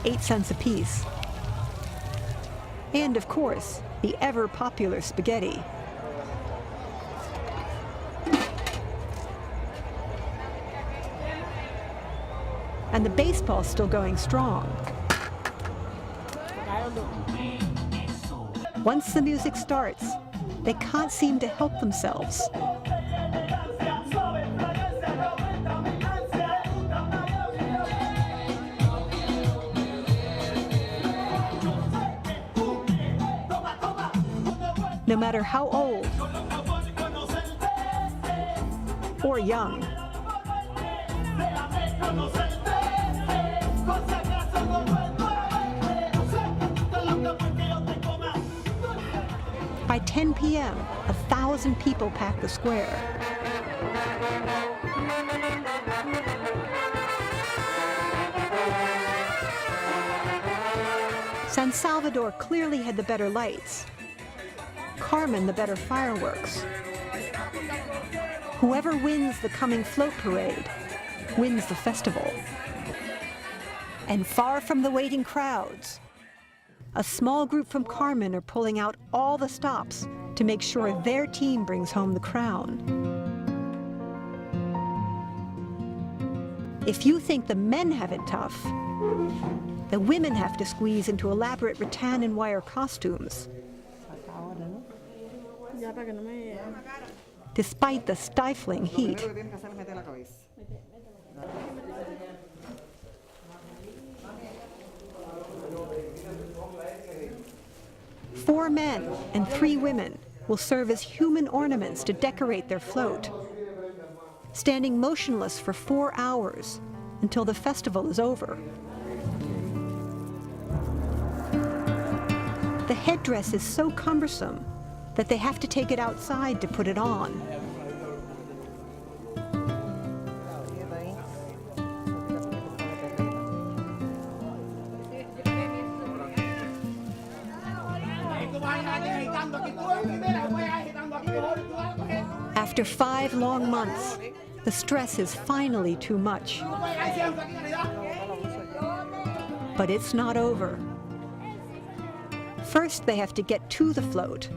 8 cents apiece, and of course, the ever-popular spaghetti. And the baseball's still going strong. Once the music starts, they can't seem to help themselves. No matter how old or young. By 10 p.m., 1,000 people pack the square. San Salvador clearly had the better lights. Carmen the better fireworks. Whoever wins the coming float parade wins the festival. And far from the waiting crowds, a small group from Carmen are pulling out all the stops to make sure their team brings home the crown. If you think the men have it tough, the women have to squeeze into elaborate rattan and wire costumes. Despite the stifling heat. Four men and 3 women will serve as human ornaments to decorate their float, standing motionless for 4 hours until the festival is over. The headdress is so cumbersome that they have to take it outside to put it on. After 5 long months, the stress is finally too much. But it's not over. First, they have to get to the float.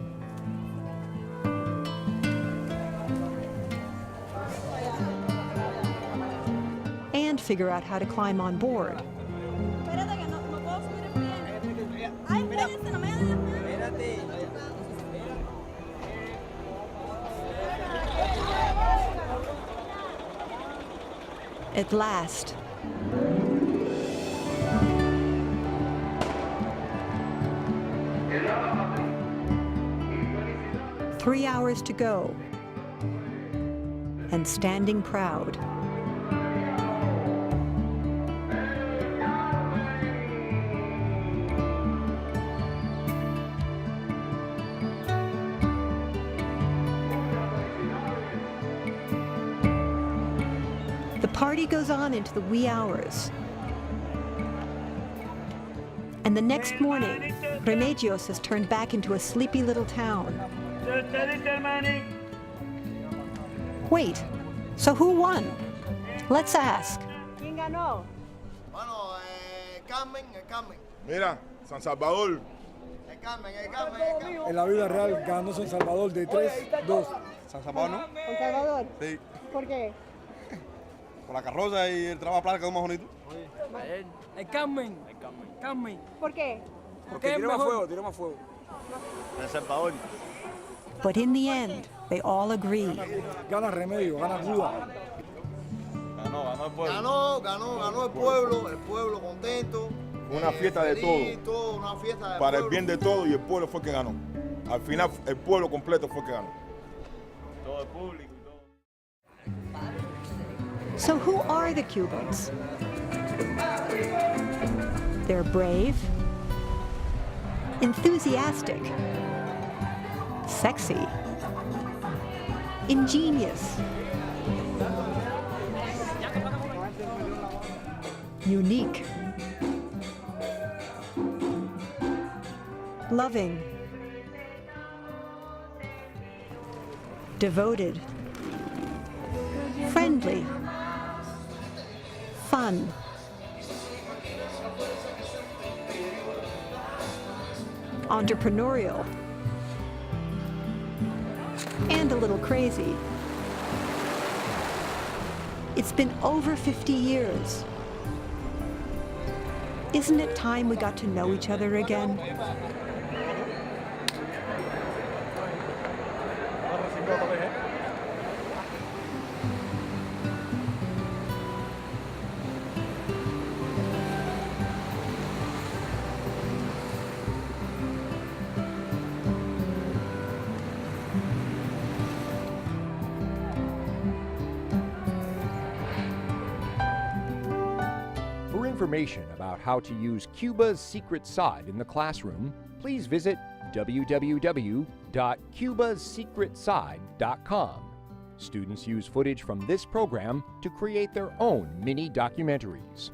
And figure out how to climb on board. At last, "3 hours to go, and standing proud." The party goes on into the wee hours. And the next morning, Remedios has turned back into a sleepy little town. Wait, so who won? Let's ask. ¿Quién ganó? Bueno, Carmen. Mira, San Salvador. Carmen. En la vida real ganó San Salvador de 3-2. San Salvador, ¿no? ¿San Salvador? Sí. ¿Por qué? Con la carroza y el trabajo plata quedó más bonito. El Carmen. ¿Por qué? Porque tiró más fuego. El Salvador. But in the end, they all agree. Gana Remedios, gana Cuba. Ganó el pueblo. Ganó el pueblo contento. Una fiesta de todo. Una fiesta de Para pueblo. el bien de todo y el pueblo fue el que ganó. Al final el pueblo completo fue el que ganó. Todo el público y todo. So who are the Cubans? They're brave, enthusiastic, sexy, ingenious, unique, loving, devoted, friendly, fun, entrepreneurial, and a little crazy. It's been over 50 years. Isn't it time we got to know each other again? For information about how to use Cuba's secret side in the classroom, please visit www.cubassecretside.com. Students use footage from this program to create their own mini documentaries.